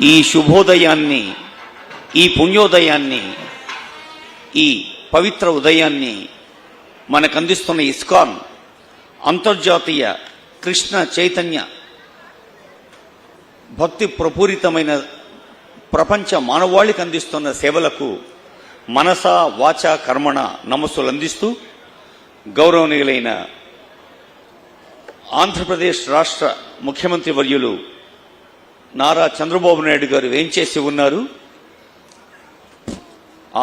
ఈ శుభోదయాన్ని, ఈ పుణ్యోదయాన్ని, ఈ పవిత్ర ఉదయాన్ని మనకు అందిస్తున్న ఇస్కాన్ అంతర్జాతీయ కృష్ణ చైతన్య భక్తి ప్రపూరితమైన ప్రపంచ మానవాళికి అందిస్తున్న సేవలకు మనస వాచ కర్మణ నమస్సులు అందిస్తూ గౌరవనీయులైన ఆంధ్రప్రదేశ్ రాష్ట్ర ముఖ్యమంత్రి వర్యులు నారా చంద్రబాబు నాయుడు గారు వేంచేసి ఉన్నారు.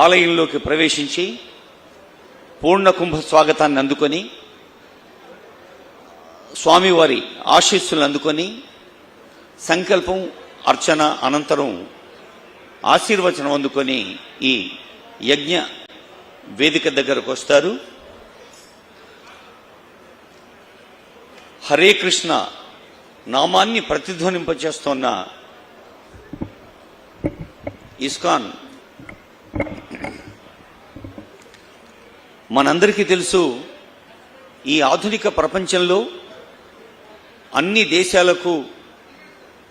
ఆలయంలోకి ప్రవేశించి పూర్ణ కుంభ స్వాగతాన్ని అందుకొని స్వామివారి ఆశీస్సులు అందుకొని సంకల్పం అర్చన అనంతరం ఆశీర్వచనం అందుకొని ఈ యజ్ఞ వేదిక దగ్గరకు వస్తారు. హరే కృష్ణ నామాన్ని ప్రతిధ్వనింపచేస్తున్న ఇస్కాన్ మనందరికీ తెలుసు, ఈ ఆధునిక ప్రపంచంలో అన్ని దేశాలకు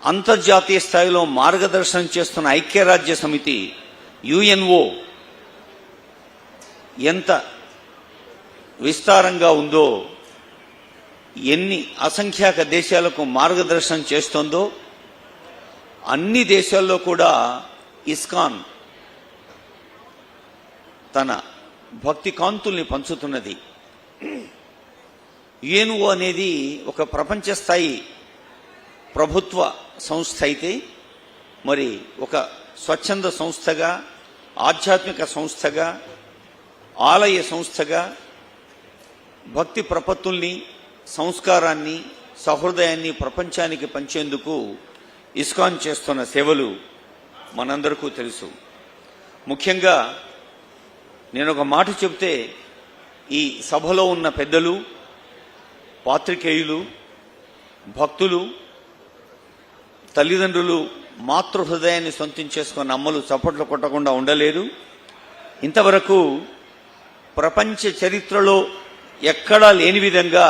అంతర్జాతీయ స్థాయిలో మార్గదర్శనం చేస్తున్న ఐక్యరాజ్య సమితి యుఎన్ఓ ఎంత విస్తారంగా ఉందో, ఎన్ని అసంఖ్యాక దేశాలకు మార్గదర్శనం చేస్తోందో, అన్ని దేశాల్లో కూడా ఇస్కాన్ తన భక్తి కాంతుల్ని పంచుతున్నది. యుఎన్ఓ అనేది ఒక ప్రపంచ స్థాయి ప్రభుత్వ సంస్థ అయితే, మరి ఒక స్వచ్ఛంద సంస్థగా, ఆధ్యాత్మిక సంస్థగా, ఆలయ సంస్థగా భక్తి ప్రపత్తుల్ని, సంస్కారాన్ని, సహృదయాన్ని ప్రపంచానికి పంచేందుకు ఇస్కాన్ చేస్తున్న సేవలు మనందరికీ తెలుసు. ముఖ్యంగా నేను ఒక మాట చెబితే, ఈ సభలో ఉన్న పెద్దలు, పాత్రికేయులు, భక్తులు, తల్లిదండ్రులు మాతృహృదయాన్ని సొంతం చేసుకున్న అమ్మలు చప్పట్లు కొట్టకుండా ఉండలేరు. ఇంతవరకు ప్రపంచ చరిత్రలో ఎక్కడా లేని విధంగా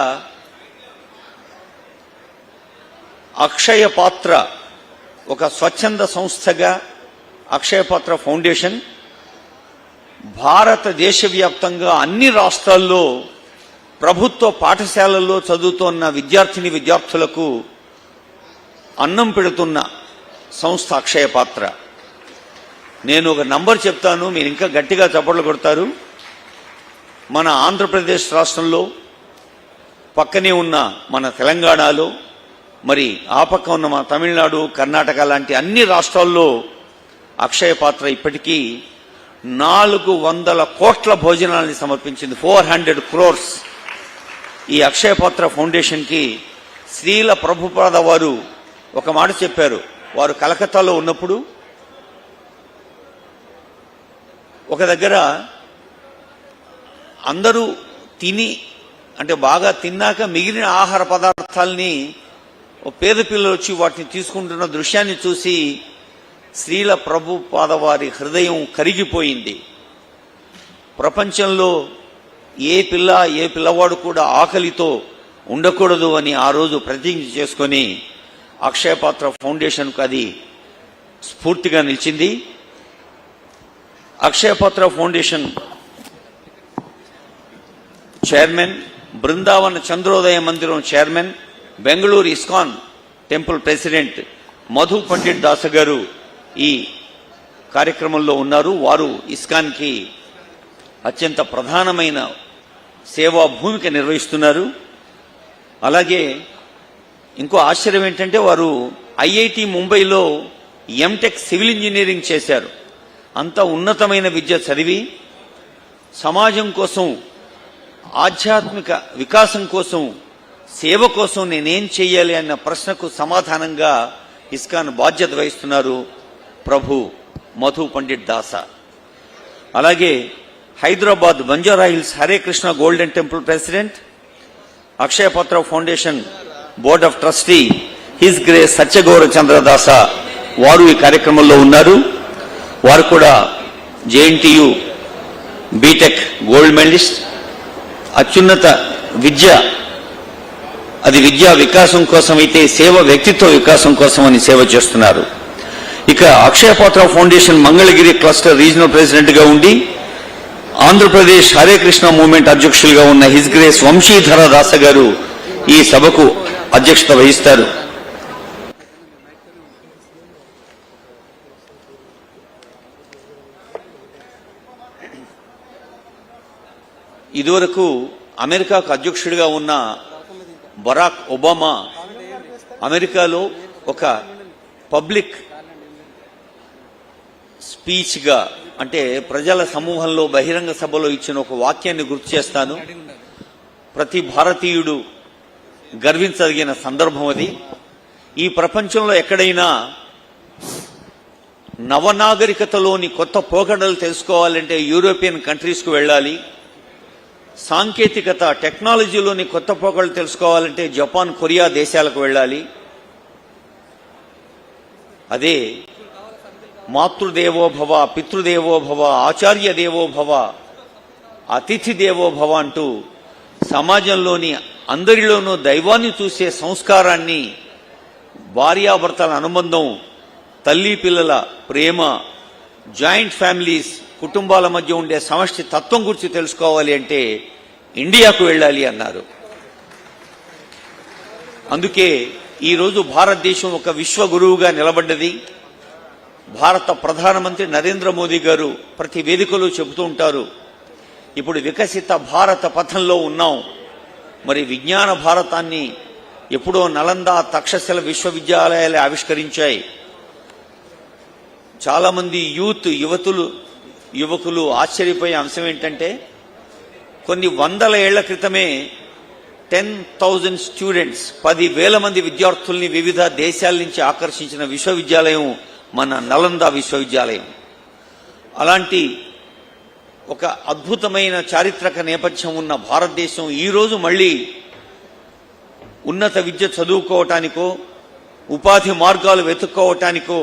అక్షయ పాత్ర ఒక స్వచ్ఛంద సంస్థగా అక్షయ పాత్ర ఫౌండేషన్ భారతదేశ వ్యాప్తంగా అన్ని రాష్ట్రాల్లో ప్రభుత్వ పాఠశాలల్లో చదువుతున్న విద్యార్థిని విద్యార్థులకు అన్నం పెడుతున్న సంస్థ అక్షయ పాత్ర. నేను ఒక నంబర్ చెప్తాను, మీరు ఇంకా గట్టిగా చప్పట్లు కొడతారు. మన ఆంధ్రప్రదేశ్ రాష్ట్రంలో, పక్కనే ఉన్న మన తెలంగాణలో, మరి ఆ పక్క ఉన్న మన తమిళనాడు, కర్ణాటక లాంటి అన్ని రాష్ట్రాల్లో అక్షయ పాత్ర ఇప్పటికీ 400 కోట్ల భోజనాన్ని సమర్పించింది. 400 crores. ఈ అక్షయ పాత్ర ఫౌండేషన్కి శ్రీల ప్రభుపాద వారు ఒక మాట చెప్పారు. వారు కలకత్తాలో ఉన్నప్పుడు ఒక దగ్గర అందరూ తిని, అంటే బాగా తిన్నాక మిగిలిన ఆహార పదార్థాలని పేద పిల్లలు వచ్చి వాటిని తీసుకుంటున్న దృశ్యాన్ని చూసి శ్రీల ప్రభుపాద వారి హృదయం కరిగిపోయింది. ప్రపంచంలో ఏ పిల్లవాడు కూడా ఆకలితో ఉండకూడదు అని ఆ రోజు ప్రతిజ్ఞ చేసుకొని అక్షయ పాత్ర ఫౌండేషన్కు అది స్ఫూర్తిగా నిలిచింది. అక్షయ Patra foundation chairman, Brindavana Chandrodaya Mandiram chairman, Bengaluru ISKCON temple president Madhu Pandit దాస గారు ఈ కార్యక్రమంలో ఉన్నారు. వారు ఇస్కాన్కి అత్యంత ప్రధానమైన సేవా భూమిక నిర్వహిస్తున్నారు. అలాగే ఇంకో ఆశ్చర్యం ఏంటంటే, వారు ఐఐటి ముంబైలో ఎంటెక్ సివిల్ ఇంజనీరింగ్ చేశారు. అంత ఉన్నతమైన విద్య చదివి సమాజం కోసం, ఆధ్యాత్మిక వికాసం కోసం, సేవ కోసం నేనేం చెయ్యాలి అన్న ప్రశ్నకు సమాధానంగా ఇస్కాన్ బాధ్యత వహిస్తున్నారు ప్రభు మధు పండిట్ దాస. అలాగే Hyderabad Banjara hills Hare Krishna golden temple president, Akshaya Patra foundation board of trustee his grace Satyagaura Chandradasa వారు ఈ కార్యక్రమంలో ఉన్నారు. వారు కూడా జేఎన్టీయు బీటెక్ గోల్డ్ మెడలిస్ట్. అత్యున్నత విద్య అది విద్యా వికాసం కోసం అయితే సేవ వ్యక్తిత్వ వికాసం కోసం అని సేవ చేస్తున్నారు. ఇక Akshaya Patra foundation Mangalagiri cluster regional president గా ఉండి ఆంధ్రప్రదేశ్ హరే కృష్ణ మూవ్మెంట్ అధ్యక్షులుగా ఉన్న హిజ్ గ్రేస్ వంశీధర దాస గారు ఈ సభకు అధ్యక్షత వహిస్తారు. ఇదివరకు అమెరికాకు అధ్యక్షుడిగా ఉన్న బరాక్ ఒబామా అమెరికాలో ఒక పబ్లిక్ స్పీచ్గా అంటే ప్రజల సమూహంలో బహిరంగ సభలో ఇచ్చిన ఒక వాక్యాన్ని గుర్తు చేస్తాను. ప్రతి భారతీయుడు గర్వించదగిన సందర్భం అది. ఈ ప్రపంచంలో ఎక్కడైనా నవనాగరికతలోని కొత్త పోకడలు తెలుసుకోవాలంటే యూరోపియన్ కంట్రీస్కు వెళ్ళాలి. సాంకేతికత టెక్నాలజీలోని కొత్త పోకడలు తెలుసుకోవాలంటే జపాన్, కొరియా దేశాలకు వెళ్ళాలి. అదే మాతృదేవోభవ, పితృదేవోభవ, ఆచార్య దేవోభవ, అతిథి దేవోభవ అంటూ సమాజంలోని అందరిలోనూ దైవాన్ని చూసే సంస్కారాన్ని, భార్యాభర్తల అనుబంధం, తల్లి పిల్లల ప్రేమ, జాయింట్ ఫ్యామిలీస్ కుటుంబాల మధ్య ఉండే సమష్టి తత్వం గురించి తెలుసుకోవాలి అంటే ఇండియాకు వెళ్ళాలి అన్నారు. అందుకే ఈరోజు భారతదేశం ఒక విశ్వ గురువుగా నిలబడ్డది. భారత ప్రధానమంత్రి నరేంద్ర మోదీ గారు ప్రతి వేదికలో చెబుతూ ఉంటారు, ఇప్పుడు వికసిత భారత పథంలో ఉన్నాం. మరి విజ్ఞాన భారతాన్ని ఎప్పుడో నలంద, తక్షశిల విశ్వవిద్యాలయాలు ఆవిష్కరించాయి. చాలా మంది యువకులు ఆశ్చర్యపోయే అంశం ఏంటంటే కొన్ని వందల ఏళ్ల క్రితమే 10,000 స్టూడెంట్స్ 10,000 మంది విద్యార్థుల్ని వివిధ దేశాల నుంచి ఆకర్షించిన విశ్వవిద్యాలయం మన నలంద విశ్వవిద్యాలయం. అలాంటి ఒక అద్భుతమైన చారిత్రక నేపథ్యం ఉన్న భారతదేశం ఈరోజు మళ్ళీ ఉన్నత విద్య చదువుకోవటానికో, ఉపాధి మార్గాలు వెతుక్కోవటానికో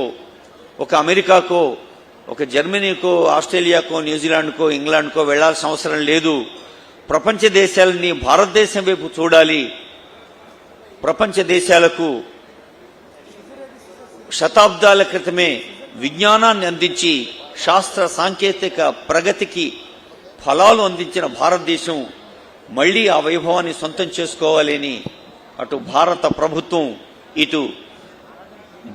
ఒక అమెరికాకో, ఒక జర్మనీకో, ఆస్ట్రేలియాకో, న్యూజిలాండ్కో, ఇంగ్లాండ్కో వెళ్లాల్సిన అవసరం లేదు. ప్రపంచ దేశాలని భారతదేశం వైపు చూడాలి. ప్రపంచ దేశాలకు శతాబ్దాల క్రితమే విజ్ఞానాన్ని అందించి శాస్త్ర సాంకేతిక ప్రగతికి ఫలాలు అందించిన భారతదేశం మళ్లీ ఆ వైభవాన్ని సొంతం చేసుకోవాలని అటు భారత ప్రభుత్వం, ఇటు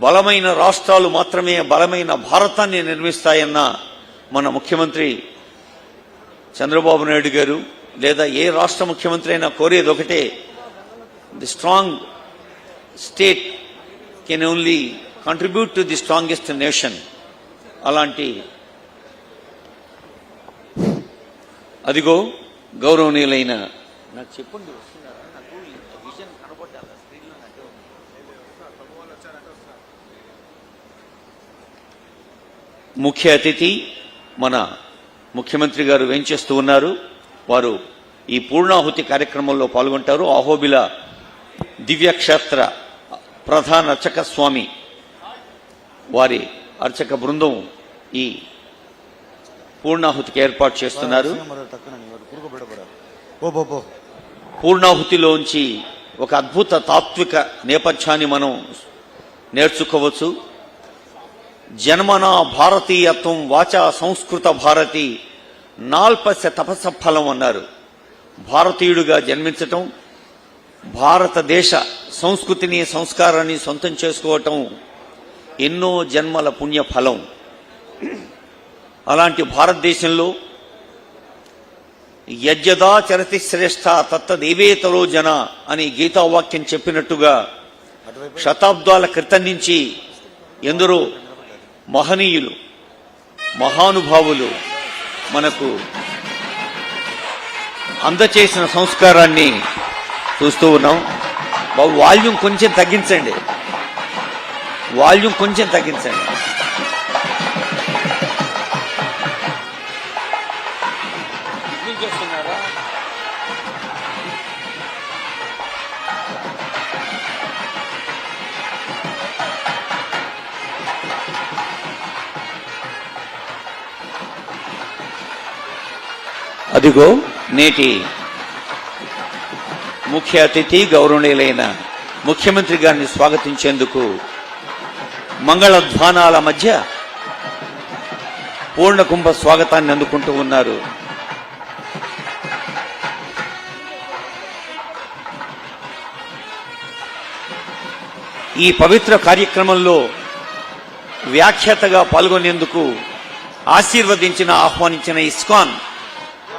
బలమైన రాష్ట్రాలు మాత్రమే బలమైన భారతాన్ని నిర్మిస్తాయన్న మన ముఖ్యమంత్రి చంద్రబాబు నాయుడు గారు, లేదా ఏ రాష్ట్ర ముఖ్యమంత్రి అయినా కోరేది ఒకటే, the strong state can only contribute to the strongest nation. అలాంటి అదిగో గౌరవనీయులైన నాకు చెప్పండి ముఖ్య అతిథి మన ముఖ్యమంత్రి గారు వేంచేస్తూ ఉన్నారు. వారు ఈ పూర్ణాహుతి కార్యక్రమంలో పాల్గొంటారు. అహోబిల దివ్యక్షేత్ర ప్రధాన అర్చక స్వామి వారి అర్చక బృందం ఈ పూర్ణాహుతికి ఏర్పాటు చేస్తున్నారు. పూర్ణాహుతిలోంచి ఒక అద్భుత తాత్విక నేపథ్యాన్ని మనం నేర్చుకోవచ్చు. జన్మనా భారతీయత్వం వాచా సంస్కృత భారతి నాల్పస్య తపస్స ఫలం అన్నారు. భారతీయుడిగా జన్మించటం, భారతదేశ సంస్కృతిని సంస్కారాన్ని సొంతం చేసుకోవటం ఎన్నో జన్మల పుణ్య ఫలం. అలాంటి భారతదేశంలో యజ్జదా చరతి శ్రేష్ఠ తత్తదేవేతలో జన అని గీతావాక్యం చెప్పినట్టుగా శతాబ్దాల క్రితం నుంచి ఎందరో మహనీయులు, మహానుభావులు మనకు అందచేసిన సంస్కారాన్ని చూస్తూ ఉన్నాం. బాబు వాల్యూమ్ కొంచెం తగ్గించండి, వాల్యూమ్ కొంచెం తగ్గించండి. అదిగో నేటి ముఖ్య అతిథి గౌరవనీయులైన ముఖ్యమంత్రి గారిని స్వాగతించేందుకు మంగళధ్వానాల మధ్య పూర్ణకుంభ స్వాగతాన్ని అందుకుంటూ ఉన్నారు. ఈ పవిత్ర కార్యక్రమంలో వ్యాఖ్యాతగా పాల్గొనేందుకు ఆశీర్వదించిన ఆహ్వానించిన ఇస్కాన్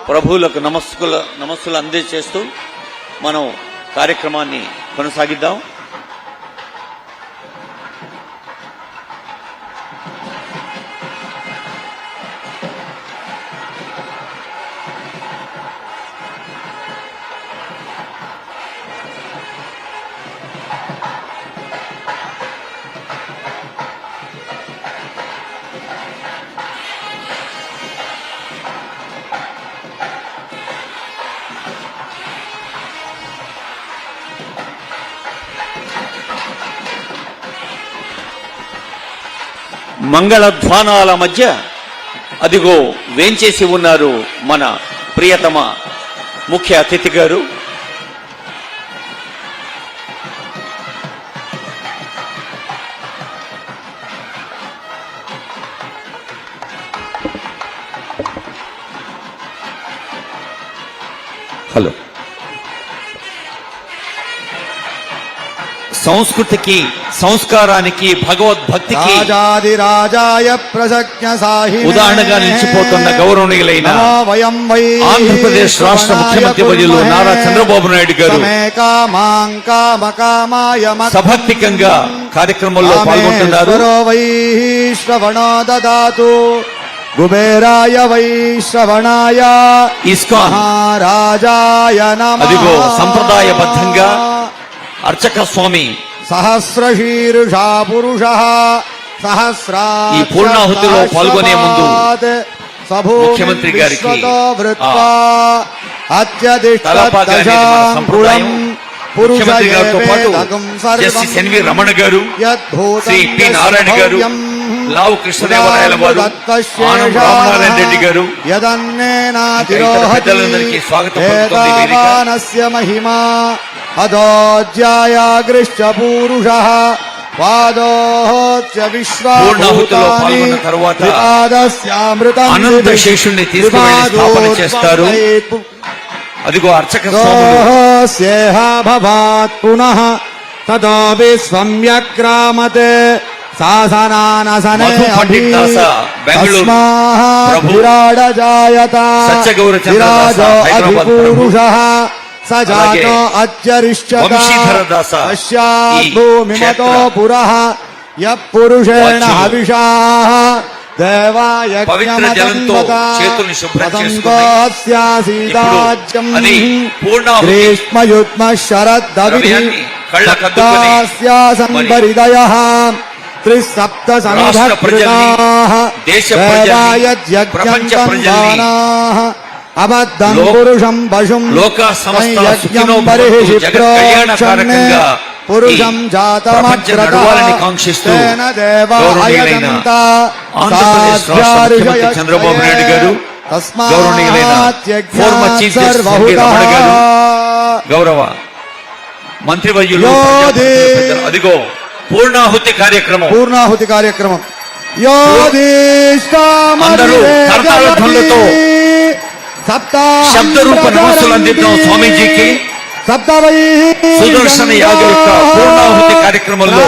ప్రభువులకు నమస్సులు అందజేస్తూ మనం కార్యక్రమాన్ని కొనసాగిద్దాం. మంగళధ్వానాల మధ్య అదిగో వేంచేసి ఉన్నారు మన ప్రియతమ ముఖ్య అతిథి గారు. హలో. సంస్కృతికి, సంస్కారానికి, భగవద్భక్తికి ఉదాహరణగా నిలిచిపోతున్న గౌరవనీయులైన ఆంధ్రప్రదేశ్ రాష్ట్ర ముఖ్యమంత్రి వర్యులు నారా చంద్రబాబు నాయుడు గారు సభక్తికంగా కార్యక్రమంలో పాల్గొంటున్నారు. కుబేరాయ వైశ్రవణాయ ఇస్కాన్ అదిగో సంప్రదాయబద్ధంగా అర్చక స్వామి సహస్రశీర్షా పురుష సహస్రా ఈ పూర్ణాహుతిలో పాల్గొనే ముందు ముఖ్యమంత్రి గారికి ముఖ్యమంత్రి గారితో పాటు జస్టిస్ ఎన్వి రమణ గారు, శ్రీ పి నారాయణ గారు, లావు కృష్ణదేవరాయల వారు, ఆనం రామనారాయణ రెడ్డి గారు, పెద్దలందరికీ స్వాగతం పలుకుతోంది మహిమా అధోజ్యాయాగృష్ట పూరుష పూర్ణాహుతిలో పాల్గొన్న తరువాత అనంత శేషుణ్ణి తీసుకువెళ్లి స్థాపన చేస్తారు. అదిగో అర్చక భవాత్ పునః తతో విస్వమ్యగ్రామతే శాసనానసనే విరాడజాయత అధిపూరుషః సజాతో అత్యరిష్యత భూమిమతో పురః యఃపురుషేణ హవిషాః పవిత్ర జలంతో చేతుల్ని శుభ్రం చేసుకుని గ్రీష్మయుగ్మ శరద్దవిః కళ్ళకద్దుకుని త్రిసప్త సమిధకృతాః దేవాయజ్ఞాః అబద్ధం పురుషం పశుం యజ్ఞం బర్హిషి ప్రోక్షణే పురుషం జాతమగ్రతః తేన దేవా అయజంత చంద్రబాబు నాయుడు గారు, గౌరవ మంత్రివర్యులు, అదిగో పూర్ణాహుతి కార్యక్రమం అందరూ కర్తాళధ్వనులతో శబ్ద రూప నమస్సులు అందిద్దాం స్వామీజీకి. సుదర్శన యాగ యొక్క పూర్ణాహుతి కార్యక్రమంలో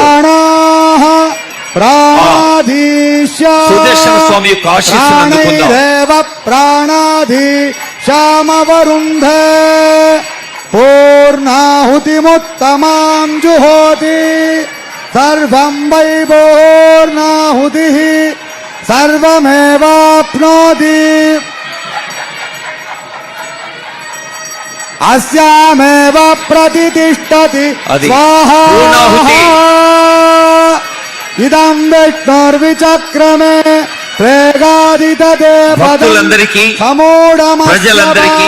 సుదర్శన స్వామి యొక్క ఆశీస్సులు అందుకుందాం. ప్రాణాధీశామవరుంధే పూర్ణాహుతిముత్తమాం జుహోతి సర్వం వై పూర్ణాహుతిః సర్వమేవాప్నోతి అస్యామేవ ప్రతిష్ఠతి స్వాహా ఇదం విష్ణుర్విచక్రమే భక్తులందరికీ, ప్రజలందరికీ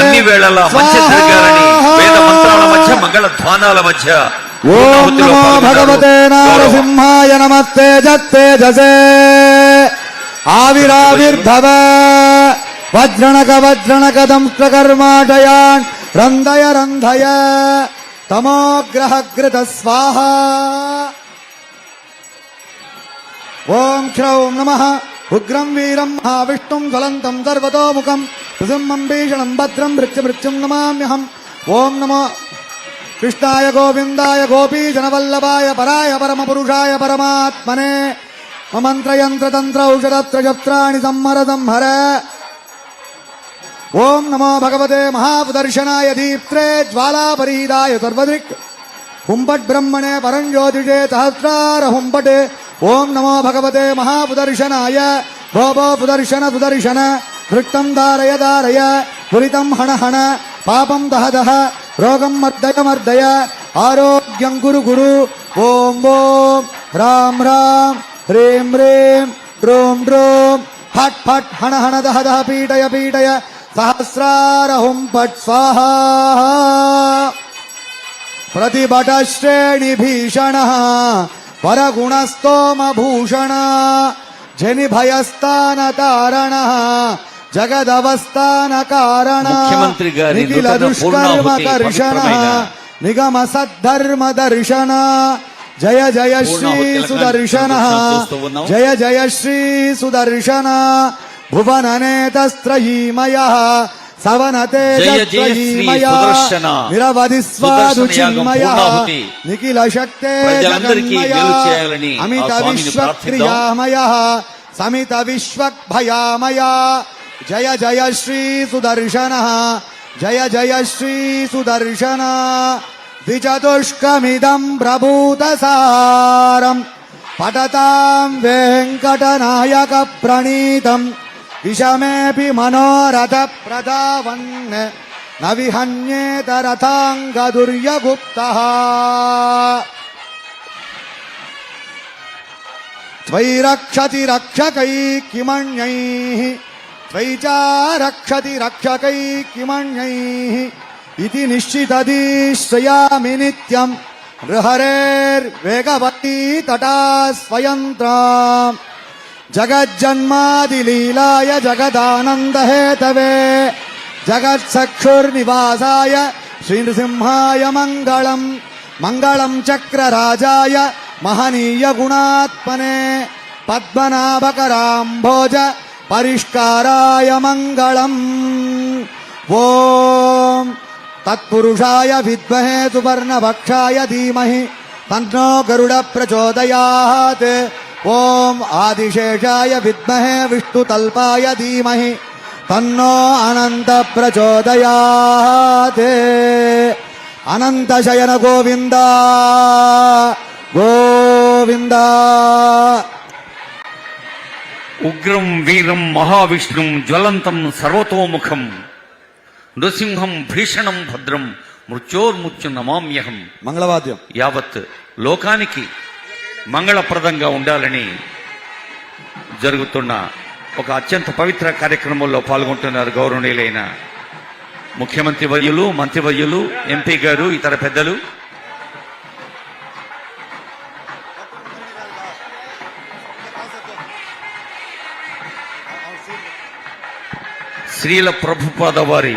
అన్ని వేళలా మంచి జరగాలని వేద మంత్రాల మధ్య, మంగళధ్వానాల మధ్య ఓం నమో భగవతే నారసింహాయ నమస్తే జత్తేజసే ఆవిరావిర్భవ వజ్రణక దంష్ట్రకర్మాటయాన్ రంధయ తమోగ్రహగృత స్వాహా. ఓం క్షౌం నమః ఉగ్రం వీరం మహావిష్ణుం జ్వలంతం సర్వతోముఖం నృసింహం భీషణం భద్రం మృత్యుం నమామ్యహం. ఓం నమో కృష్ణాయ గోవిందాయ గోపీజనవల్లభాయ పరాయ పరమపురుషాయ పరమాత్మనే మంత్రయంత్రతంత్ర ఔషధత్రయత్రాణి సంహర సంహర. ఓం నమో భగవతే మహాపుదర్శనాయ దీప్త్రే జ్వాలాపరీదాయ సర్వదృక్ హుంపట్ బ్రహ్మణే పరంజ్యోతిషే సహస్రార హుంపటే. ఓం నమో భగవతే మహాపుదర్శనాయ భోభో పుదర్శన సుదర్శన దృష్టం ధారయ ధారయ పురితం హణ హణ పాపం దహ దహ రోగం మర్దయ మర్దయ ఆరోగ్యం గురు గురు. ఓం ఓం రాం రాం హ్రీం హ్రీం డ్రూం డ్రూం ఫట్ ఫట్ హణ హణ దహ దహ పీటయ పీటయ సహస్రార హుంపట్ స్వాహా. ప్రతిభట శ్రేణి భీషణ పరగుణస్తోమ భూషణ జని భయస్థాన తారణ జగదవస్థాన కారణ ముఖ్యమంత్రి గారి నిఖిల నూతన దుష్కర్మ పూర్ణాహుతి కర్షణ పవిత్రమైన నిగమ సద్ధర్మ దర్శన జయ జయ శ్రీ సుదర్శన జయ జయ శ్రీ సుదర్శన భువన నేతస్త్రయీమయ సవన తేజస్త్రయీమయ నిరవధి స్వాదుచిన్మయ నిఖిల శక్తే జగన్మయ అమిత విశ్వక్రియామయ సమిత విశ్వభయామయ. జయ జయ శ్రీ సుదర్శన జయ జయ శ్రీ సుదర్శన. ద్విచతుష్కమిదం ప్రభూత సారం పఠతాం వెంకటనాయక ప్రణీతం విషమేపి మనోరథ ప్రధావన్ న విహన్యేత రథాంగ దుర్యగుప్తః. త్వయి రక్షతి రక్షకై కిమణ్యైః త్వయి చ రక్షతి రక్షకై కిమణ్యైః ఇతి నిశ్చితదీశ్రయామి నిత్యం హరేర్వేగవతీ తటా స్వయంత్రాం. జగజ్జన్మాదిలీలాయ జగదానందహేతవే జగత్సక్షుర్నివాసాయ శ్రీనృసింహాయ మంగళం. మంగళం చక్రరాజాయ మహనీయ గుణాత్మనే పద్మనాభకరాంభోజ పరిష్కారాయ మంగళం. ఓం తత్పురుషాయ విద్మహే సువర్ణభక్షాయ ధీమహి తన్నో గరుడ ప్రచోదయాత్. ఓం ఆదిశేషాయ విద్మహే విష్ణుతల్పాయ ధీమహి తన్నో అనంత ప్రచోదయాత్. అనంతశయన గోవింద గోవింద. ఉగ్రం వీరం మహావిష్ణుం జ్వలంతం సర్వతోముఖం నృసింహం భీషణం భద్రం మృత్యోర్ముత్యు నమామ్యహం. మంగళవాద్యం. యావత్ లోకానికి మంగళప్రదంగా ఉండాలని జరుగుతున్న ఒక అత్యంత పవిత్ర కార్యక్రమంలో పాల్గొంటున్నారు గౌరవనీయులైన ముఖ్యమంత్రి వర్యులు, మంత్రివర్యులు, ఎంపీ గారు, ఇతర పెద్దలు. శ్రీల ప్రభుపాద వారి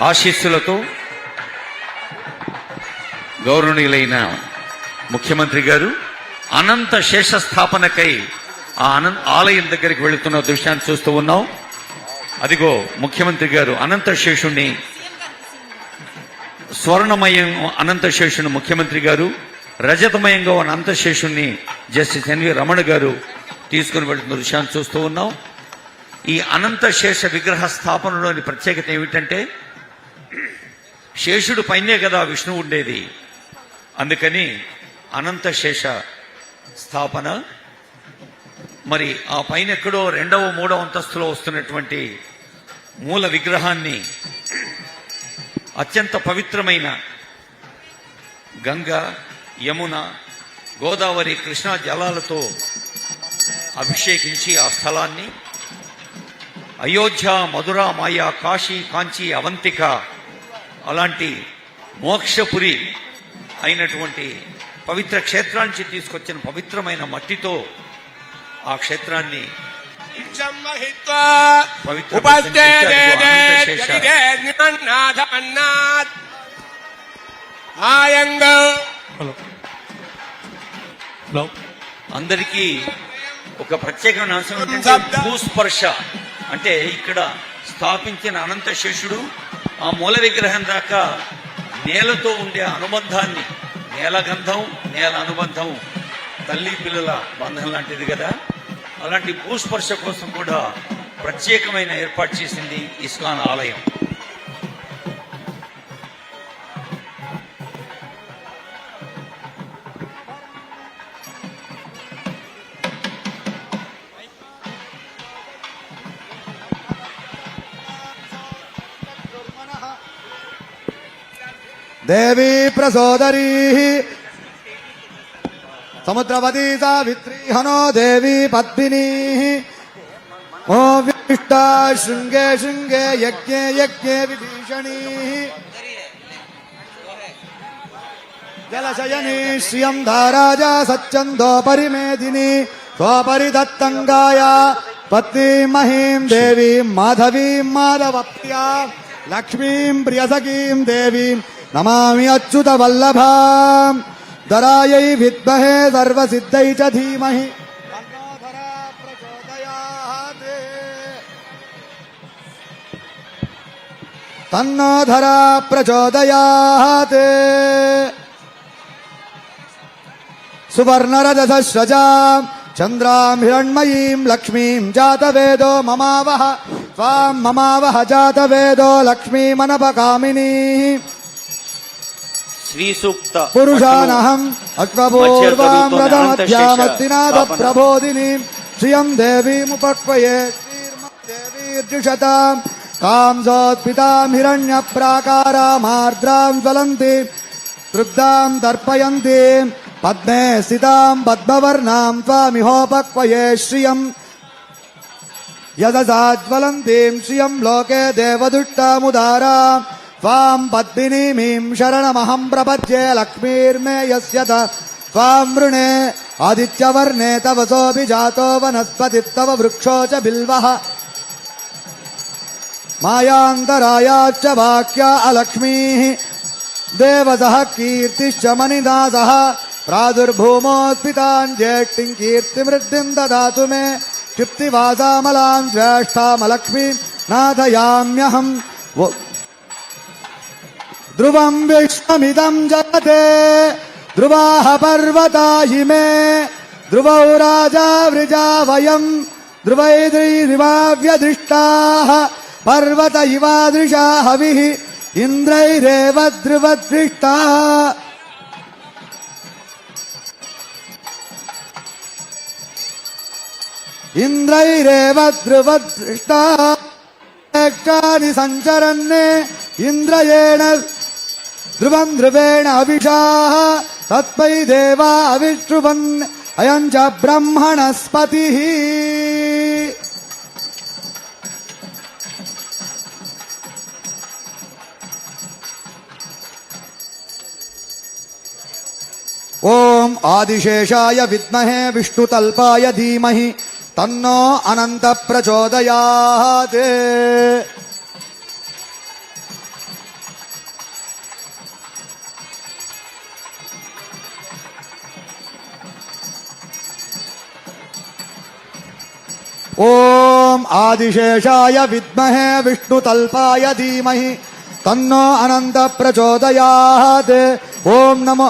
ఆశీస్సులతో గౌరవనీయులైన ముఖ్యమంత్రి గారు అనంత శేష స్థాపనకై ఆ ఆలయం దగ్గరికి వెళుతున్న దృశ్యాన్ని చూస్తూ ఉన్నాం. అదిగో ముఖ్యమంత్రి గారు అనంత శేషుణ్ణి, స్వర్ణమయం అనంత శేషుని ముఖ్యమంత్రి గారు, రజతమయంగా ఉన్న అనంత శేషుణ్ణి జస్టిస్ ఎన్వి రమణ గారు తీసుకుని వెళుతున్న దృశ్యాన్ని చూస్తూ ఉన్నాం. ఈ అనంత శేష విగ్రహ స్థాపనలోని ప్రత్యేకత ఏమిటంటే శేషుడు పైనే కదా విష్ణువు ఉండేది. అందుకని అనంత శేష స్థాపన. మరి ఆ పైన ఎక్కడో 2వ 3వ అంతస్తులో వస్తున్నటువంటి మూల విగ్రహాన్ని అత్యంత పవిత్రమైన గంగా, యమున, గోదావరి, కృష్ణా జలాలతో అభిషేకించి ఆ స్థలాన్ని అయోధ్య, మధుర, మాయా, కాశీ, కాంచీ, అవంతిక అలాంటి మోక్షపురి అయినటువంటి పవిత్ర క్షేత్రానికి తీసుకొచ్చిన పవిత్రమైన మట్టితో ఆ క్షేత్రాన్ని అందరికీ ఒక ప్రత్యేకమైన అంశం ఏంటంటే భూస్పర్శ. అంటే ఇక్కడ స్థాపించిన అనంత శేషుడు ఆ మూల విగ్రహం దాకా నేలతో ఉండే అనుబంధాన్ని, నేల గంధం నేల అనుబంధం తల్లి పిల్లల బంధం లాంటిది కదా, అలాంటి భూస్పర్శ కోసం కూడా ప్రత్యేకమైన ఏర్పాటు చేసింది ఇస్కాన్ ఆలయం. దేవీ ప్రసోదరీ సముద్రవతీ సావిత్రీ హనో దేవీ పద్మినీ ఓ విశిష్టా శృంగే శృంగే యజ్ఞే యజ్ఞే విభీషణీ జలశయనీ శ్రియం ధారాజా సచ్చందో పరిమేదిని స్వపరిదత్తంగాయ పత్నీం మహీం దేవీం మాధవీం మాధవప్రియా లక్ష్మీం ప్రియసఖీం దేవీం నమామి అచ్యుత వల్లభాం దరాయై విద్మహే సర్వసిద్ధై చ ధీమహి తన్నో ధరా ప్రచోదయాత్ సువర్ణరజసస్రజాం చంద్రాం హిరణ్మయీం లక్ష్మీం జాతవేదో మమావహ త్వాం మమావహ జాతవేదో లక్ష్మీమనపకామినీ శ్రీ సూక్త పురుషానహం అశ్వపూర్వాం రథమధ్యామస్తినాథ ప్రబోధిని శ్రియం దేవీముపక్వయే శ్రీర్దేవీర్జుషతాం కాంసోత్పితాం హిరణ్య ప్రాకారామార్ద్రాం జ్వలంతి తృప్తాం దర్పయంతి పద్మే స్థితాం పద్మవర్ణాం త్వామిహోపక్వయే శ్రియం యదసాజ్వలంతీం శ్రియం లోకే దేవదుష్టాముదారాం త్వాం పద్మినీమీం శరణమహం ప్రపద్యే లక్ష్మీర్మే యస్య త్వాం వృణే ఆదిత్యవర్ణే తవసోऽपि జాతో వనస్పతిస్తవ వృక్షో చ బిల్వః మాయాంతరాయాచ్చ వాక్యా అలక్ష్మీః దేవసః కీర్తిశ్చ మణిదాసః ప్రాదుర్భూమోత్పితాన్ జ్యేష్ఠిం కీర్తిమృద్ధిం దదాతు మే క్షిప్తివాసామలాం జ్యేష్ఠామలక్ష్మీం నాథయామ్యహం ధ్రువం విశ్వమిదం జగతే ధ్రువాః పర్వతా ఇమే ధ్రువౌ రాజా వృజా వయం ధ్రువైర్దివావ్యదృష్టాః పర్వత ఇవాదృశా హవిః ఇంద్రైరేవ ధ్రువదృష్టాః ఇంద్రైరేవ ధ్రువదృష్టాః క్షాని సంచరన్నే ఇంద్రయేణ ధ్రువం ధ్రువేణ అవిషాః తత్పై దేవా అవిష్ఠువన్ అయం చ బ్రహ్మణస్పతిః ఓం ఆదిశేషాయ విద్మహే విష్ణుతల్పాయ ధీమహి తన్నో అనంత ప్రచోదయాత్ ఓం ఆదిశేషాయ విద్మహే విష్ణుతల్పాయ ధీమహి తన్నో అనంత ప్రచోదయాత్ ఓం నమో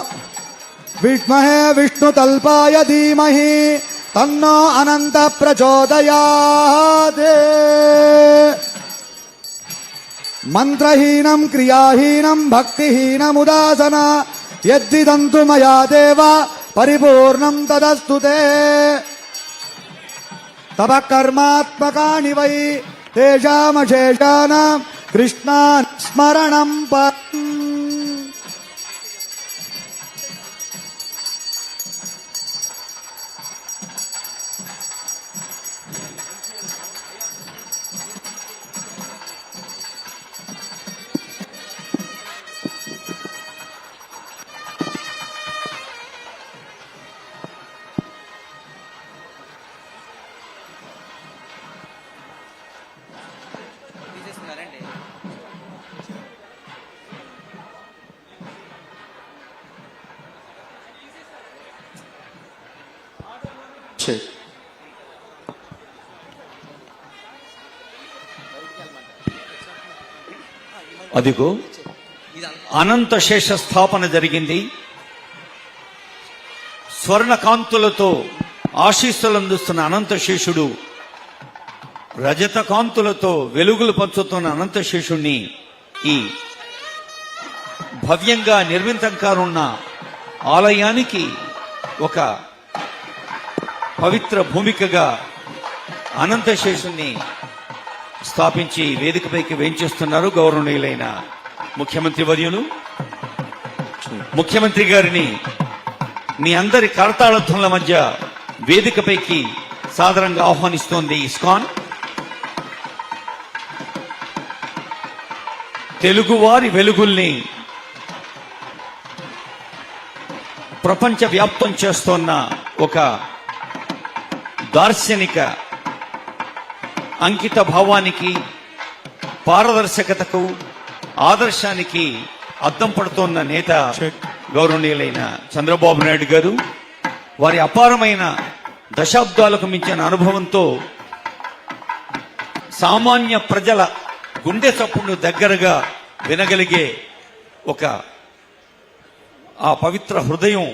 విద్మహే విష్ణుతల్పాయ ధీమహి తన్నో అనంత ప్రచోదయాత్ మంత్రహీనం క్రియాహీనం భక్తిహీనముదాసన యద్విదంతు మయా దేవ పరిపూర్ణం తదస్తు తే తవ కర్మాత్మకాని వై తేషామశేషానాం కృష్ణా స్మరణం పరం. అదిగో అనంత శేష స్థాపన జరిగింది. స్వర్ణ కాంతులతో ఆశీస్సులు అందిస్తున్న అనంత శేషుడు, రజత కాంతులతో వెలుగులు పంచుతున్న అనంత శేషుణ్ణి ఈ భవ్యంగా నిర్మితంకానున్న ఆలయానికి ఒక పవిత్ర భూమికగా అనంత శేషుణ్ణి స్థాపించి వేదికపైకి వేంచేస్తున్నారు గౌరవనీయులైన ముఖ్యమంత్రి వర్యులు. ముఖ్యమంత్రి గారిని మీ అందరి కరతాళధ్వనుల మధ్య వేదికపైకి సాదరంగా ఆహ్వానిస్తోంది ఇస్కాన్. తెలుగువారి వెలుగుల్ని ప్రపంచ వ్యాప్తం చేస్తోన్న ఒక దార్శనిక అంకిత భావానికి, పారదర్శకతకు, ఆదర్శానికి అద్దం పడుతోన్న నేత గౌరవనీయులైన చంద్రబాబు నాయుడు గారు. వారి అపారమైన దశాబ్దాలకు మించిన అనుభవంతో సామాన్య ప్రజల గుండె చప్పుడును దగ్గరగా వినగలిగే ఒక ఆ పవిత్ర హృదయం,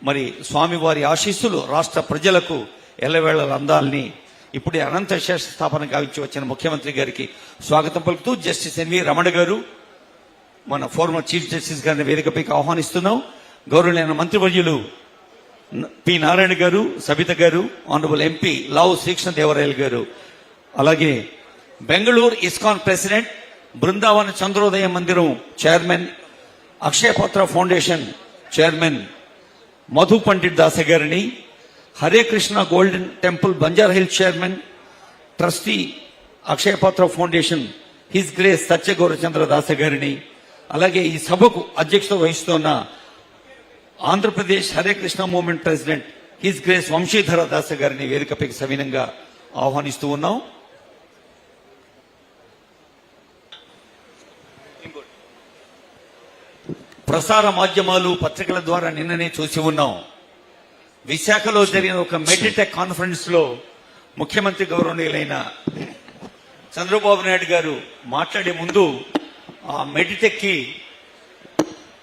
మరి స్వామివారి ఆశీస్సులు రాష్ట్ర ప్రజలకు ఎల్లవేళల అందాలని ఇప్పుడే అనంత శేష స్థాపన గావించి వచ్చిన ముఖ్యమంత్రి గారికి స్వాగతం పలుకుతూ జస్టిస్ ఎన్వి రమణ గారు, మన ఫార్మర్ చీఫ్ జస్టిస్ గారిని వేదికపైకి ఆహ్వానిస్తున్నాం. గౌరవనీయ మంత్రివర్యులు పి నారాయణ గారు, సబిత గారు, ఆనరబుల్ ఎంపీ లావు శ్రీకృష్ణదేవరాయలు గారు, అలాగే Bengaluru ISKCON president, Brindavana Chandrodaya Mandiram chairman, Akshaya Patra foundation chairman Madhu Pandit Dasa గారిని, Hare Krishna golden temple Banjara hill chairman, trustee Akshaya Patra foundation his grace Satya Gaura Chandra Dasa గారిని, అలాగే ఈ సభకు అధ్యక్షత వహిస్తున్న Andhra Pradesh Hare Krishna movement president his grace Vamshidhara Dasa గారిని వేదికపైకి సవినంగా ఆహ్వానిస్తూ ఉన్నాం. ప్రసార మాధ్యమాలు, పత్రికల ద్వారా నిన్ననే చూసి ఉన్నాం. విశాఖలో జరిగిన ఒక మెడిటెక్ కాన్ఫరెన్స్ లో ముఖ్యమంత్రి గౌరవనీయులైన చంద్రబాబు నాయుడు గారు మాట్లాడే ముందు ఆ మెడిటెక్ కి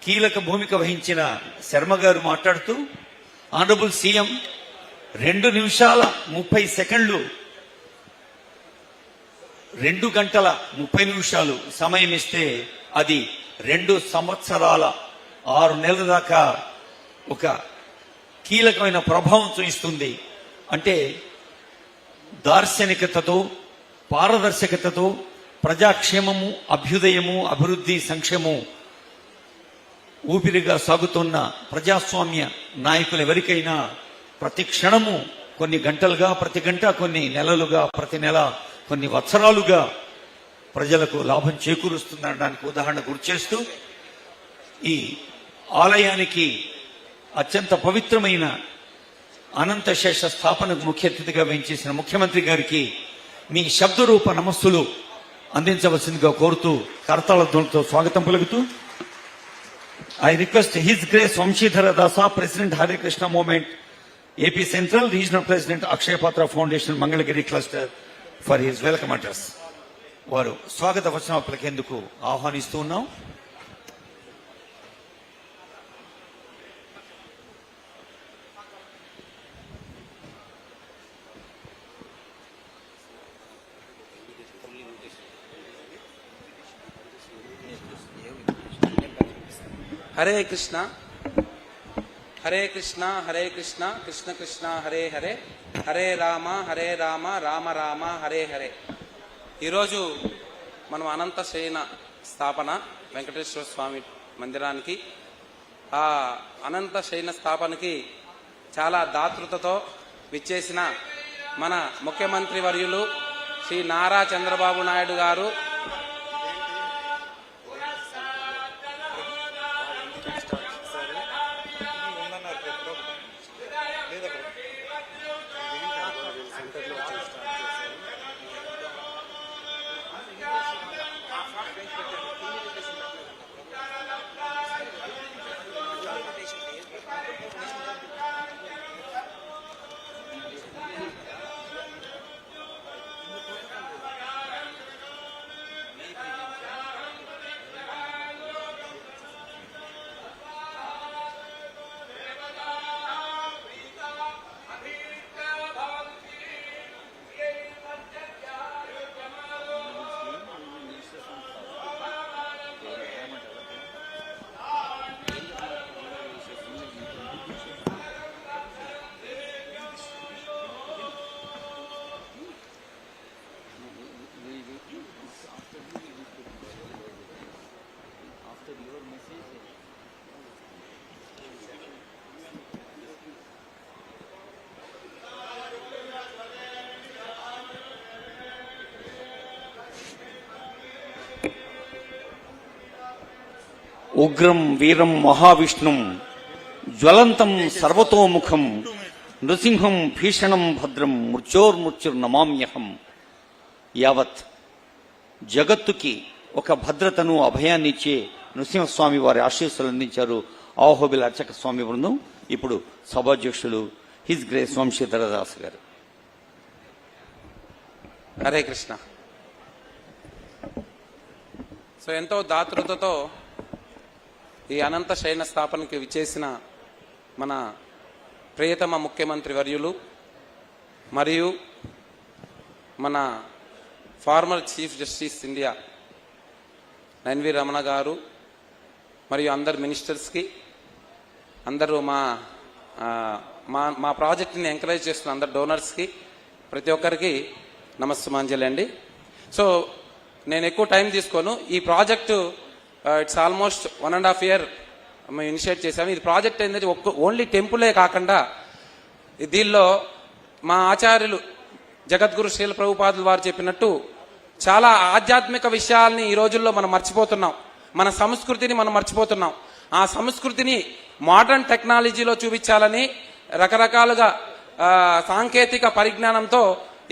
కీలక భూమిక వహించిన శర్మ గారు మాట్లాడుతూ, ఆనరబుల్ సీఎం 2 నిమిషాల 30 సెకండ్లు 2 గంటల 30 నిమిషాలు సమయం ఇస్తే అది 2 సంవత్సరాల 6 నెలల దాకా ఒక కీలకమైన ప్రభావం చూపిస్తుంది. అంటే దార్శనికతతో, పారదర్శకతతో ప్రజాక్షేమము, అభ్యుదయము, అభివృద్ధి, సంక్షేమం ఊపిరిగా సాగుతున్న ప్రజాస్వామ్య నాయకులు ఎవరికైనా ప్రతి క్షణము కొన్ని గంటలుగా, ప్రతి గంట కొన్ని నెలలుగా, ప్రతి నెల కొన్ని వత్సరాలుగా ప్రజలకు లాభం చేకూరుస్తుందనడానికి ఉదాహరణ గుర్తు చేస్తూ, ఈ ఆలయానికి అత్యంత పవిత్రమైన అనంత శేష స్థాపనకు ముఖ్య అతిథిగా వేయించేసిన ముఖ్యమంత్రి గారికి మీ శబ్దరూప నమస్సులు అందించవలసిందిగా కోరుతూ కరతాళ ధ్వనులతో స్వాగతం పలుకుతూ, I request his grace Vamshidhara Dasa, president Hare Krishna movement AP central regional president Akshaya Patra foundation Mangalagiri cluster for his welcome address. వారు స్వాగత వచనం పలికేందుకు ఆహ్వానిస్తూ ఉన్నాం. హరే కృష్ణ హరే కృష్ణ హరే కృష్ణ కృష్ణ కృష్ణ హరే హరే హరే రామ రామ రామ హరే హరే. ఈరోజు మనం అనంత శయన స్థాపన వెంకటేశ్వర స్వామి మందిరానికి, ఆ అనంత శయన స్థాపనకి చాలా దాతృతతో విచ్చేసిన మన ముఖ్యమంత్రి వర్యులు శ్రీ నారా చంద్రబాబు నాయుడు గారు, ఉగ్రం వీరం మహావిష్ణుం జ్వలంతం సర్వతోముఖం నృసింహం భీషణం భద్రం మృత్యోర్మృత్యుర్నమామ్యహం. యావత్ జగత్తుకి ఒక భద్రతను అభయాన్ని ఇచ్చే నృసింహస్వామి వారి ఆశీస్సులు అందించారు ఆహోబిల అర్చక స్వామి బృందం. ఇప్పుడు సభాధ్యక్షులు హిజ్ గ్రేస్ వంశీధరదాస్ గారు. హరే కృష్ణ. సో ఎంతో దాతృతతో ఈ అనంత శయన స్థాపనకి విచ్చేసిన మన ప్రియతమ ముఖ్యమంత్రి వర్యులు మరియు మన former chief justice India NV Ramana గారు మరియు అందరు మినిస్టర్స్కి, అందరూ మా ప్రాజెక్ట్ని ఎంకరేజ్ చేస్తున్న అందరు డోనర్స్కి, ప్రతి ఒక్కరికి నమస్సుమాంజలి అండి. సో నేను ఎక్కువ టైం తీసుకోను. ఈ ప్రాజెక్టు ఇట్స్ ఆల్మోస్ట్ 1.5 year మేము ఇనిషియేట్ చేసాము. ఇది ప్రాజెక్ట్ ఏంటంటే ఓన్లీ టెంపులే కాకుండా దీనిలో మా ఆచార్యులు జగద్గురు శ్రీల ప్రభుపాదులు వారు చెప్పినట్టు చాలా ఆధ్యాత్మిక విషయాల్ని ఈ రోజుల్లో మనం మర్చిపోతున్నాం. మన సంస్కృతిని మనం మర్చిపోతున్నాం. ఆ సంస్కృతిని మోడర్న్ టెక్నాలజీలో చూపించాలని రకరకాలుగా సాంకేతిక పరిజ్ఞానంతో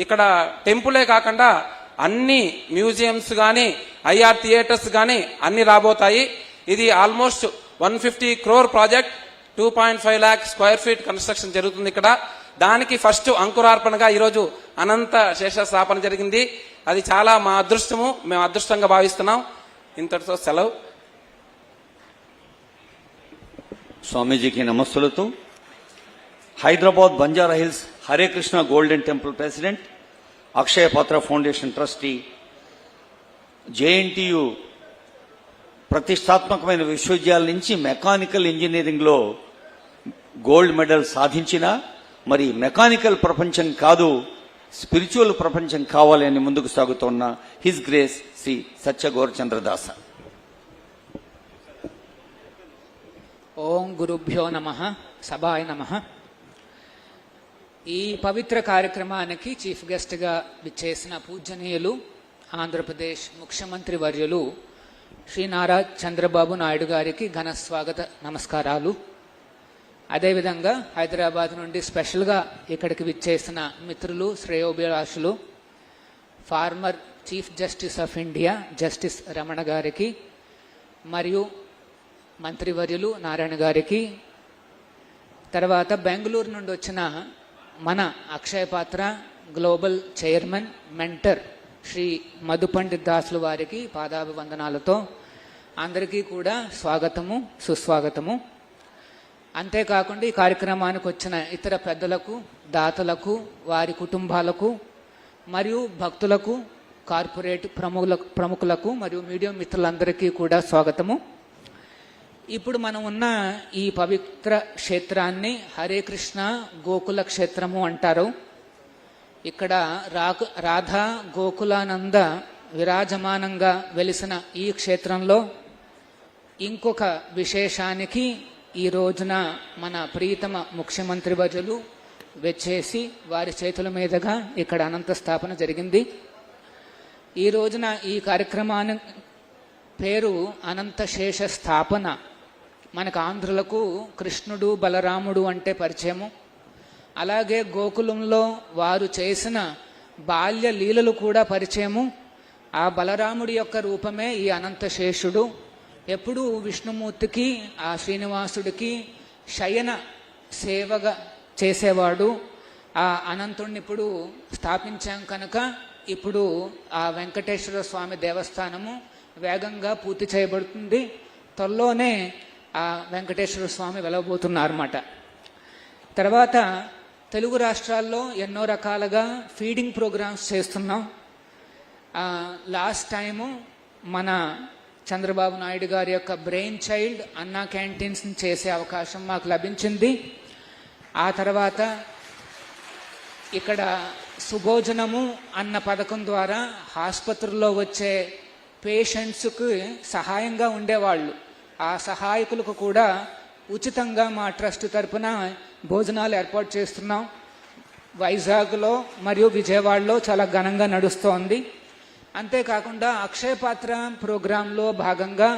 ఇక్కడ టెంపులే కాకుండా అన్ని మ్యూజియంస్ కానీ ఐఆర్ థియేటర్స్ కానీ అన్ని రాబోతాయి. ఇది almost 150 crore project, 2.5 lakh square feet construction జరుగుతుంది ఇక్కడ. దానికి ఫస్ట్ అంకురార్పణగా ఈరోజు అనంత శేష స్థాపన జరిగింది. అది చాలా మా అదృష్టము, మేము అదృష్టంగా భావిస్తున్నాం. ఇంతటితో సెలవు. స్వామీజీకి నమస్సులతో Hyderabad Banjara hills Hare Krishna golden temple president, Akshaya Patra foundation trustee, JNTU ప్రతిష్టాత్మకమైన విశ్వవిద్యాలయం నుంచి మెకానికల్ ఇంజనీరింగ్లో గోల్డ్ మెడల్ సాధించిన, మరి మెకానికల్ ప్రపంచం కాదు స్పిరిచువల్ ప్రపంచం కావాలి అని ముందుకు సాగుతున్న హిజ్ గ్రేస్ శ్రీ సత్య గౌరచంద్రదాస. ఓం గురుభ్యో నమః. సభాయ నమః. ఈ పవిత్ర కార్యక్రమానికి చీఫ్ గెస్ట్గా విచ్చేసిన పూజనీయులు ఆంధ్రప్రదేశ్ ముఖ్యమంత్రి వర్యులు శ్రీ నారా చంద్రబాబు నాయుడు గారికి ఘన స్వాగత నమస్కారాలు. అదేవిధంగా హైదరాబాద్ నుండి స్పెషల్గా ఇక్కడికి విచ్చేసిన మిత్రులు, శ్రేయోభిలాషులు, former chief justice of India justice Ramana గారికి మరియు మంత్రివర్యులు నారాయణ గారికి, తర్వాత బెంగళూరు నుండి వచ్చిన మన Akshaya Patra global chairman mentor Shri Madhu Pandit దాసులు వారికి పాదాభివందనాలతో అందరికీ కూడా స్వాగతము, సుస్వాగతము. అంతేకాకుండా ఈ కార్యక్రమానికి వచ్చిన ఇతర పెద్దలకు, దాతలకు, వారి కుటుంబాలకు మరియు భక్తులకు, కార్పొరేట్ ప్రముఖులకు మరియు మీడియా మిత్రులందరికీ కూడా స్వాగతము. ఇప్పుడు మనం ఉన్న ఈ పవిత్ర క్షేత్రాన్ని హరే కృష్ణ గోకుల క్షేత్రము అంటారు. ఇక్కడ రాధా గోకులానంద విరాజమానంగా వెలిసిన ఈ క్షేత్రంలో ఇంకొక విశేషానికి ఈ రోజున మన ప్రియతమ ముఖ్యమంత్రి వర్యులు వచ్చేసి వారి చేతుల మీదుగా ఇక్కడ అనంత స్థాపన జరిగింది. ఈ రోజున ఈ కార్యక్రమాన్ని పేరు అనంత శేష స్థాపన. మనకు ఆంధ్రులకు కృష్ణుడు బలరాముడు అంటే పరిచయము. అలాగే గోకులంలో వారు చేసిన బాల్య లీలలు కూడా పరిచయము. ఆ బలరాముడి యొక్క రూపమే ఈ అనంతశేషుడు. ఎప్పుడూ విష్ణుమూర్తికి, ఆ శ్రీనివాసుడికి శయన సేవగా చేసేవాడు. ఆ అనంతుడిని ఇప్పుడు స్థాపించాం కనుక ఇప్పుడు ఆ వెంకటేశ్వర స్వామి దేవస్థానము వేగంగా పూర్తి చేయబడుతుంది. త్వరలోనే ఆ వెంకటేశ్వర స్వామి వెలవబోతున్నారన్నమాట. తర్వాత తెలుగు రాష్ట్రాల్లో ఎన్నో రకాలుగా ఫీడింగ్ ప్రోగ్రామ్స్ చేస్తున్నాం. లాస్ట్ టైము మన చంద్రబాబు నాయుడు గారి యొక్క బ్రెయిన్ చైల్డ్ అన్నా క్యాంటీన్స్ చేసే అవకాశం మాకు లభించింది. ఆ తర్వాత ఇక్కడ సుభోజనము అన్న పథకం ద్వారా ఆసుపత్రుల్లో వచ్చే పేషెంట్స్కి సహాయంగా ఉండేవాళ్ళు. ఆ సహాయకులకు కూడా ఉచితంగా మా ట్రస్ట్ తరఫున భోజనాలు ఏర్పాటు చేస్తున్నాం. వైజాగ్లో మరియు విజయవాడలో చాలా ఘనంగా నడుస్తోంది. అంతేకాకుండా అక్షయ పాత్ర ప్రోగ్రాంలో భాగంగా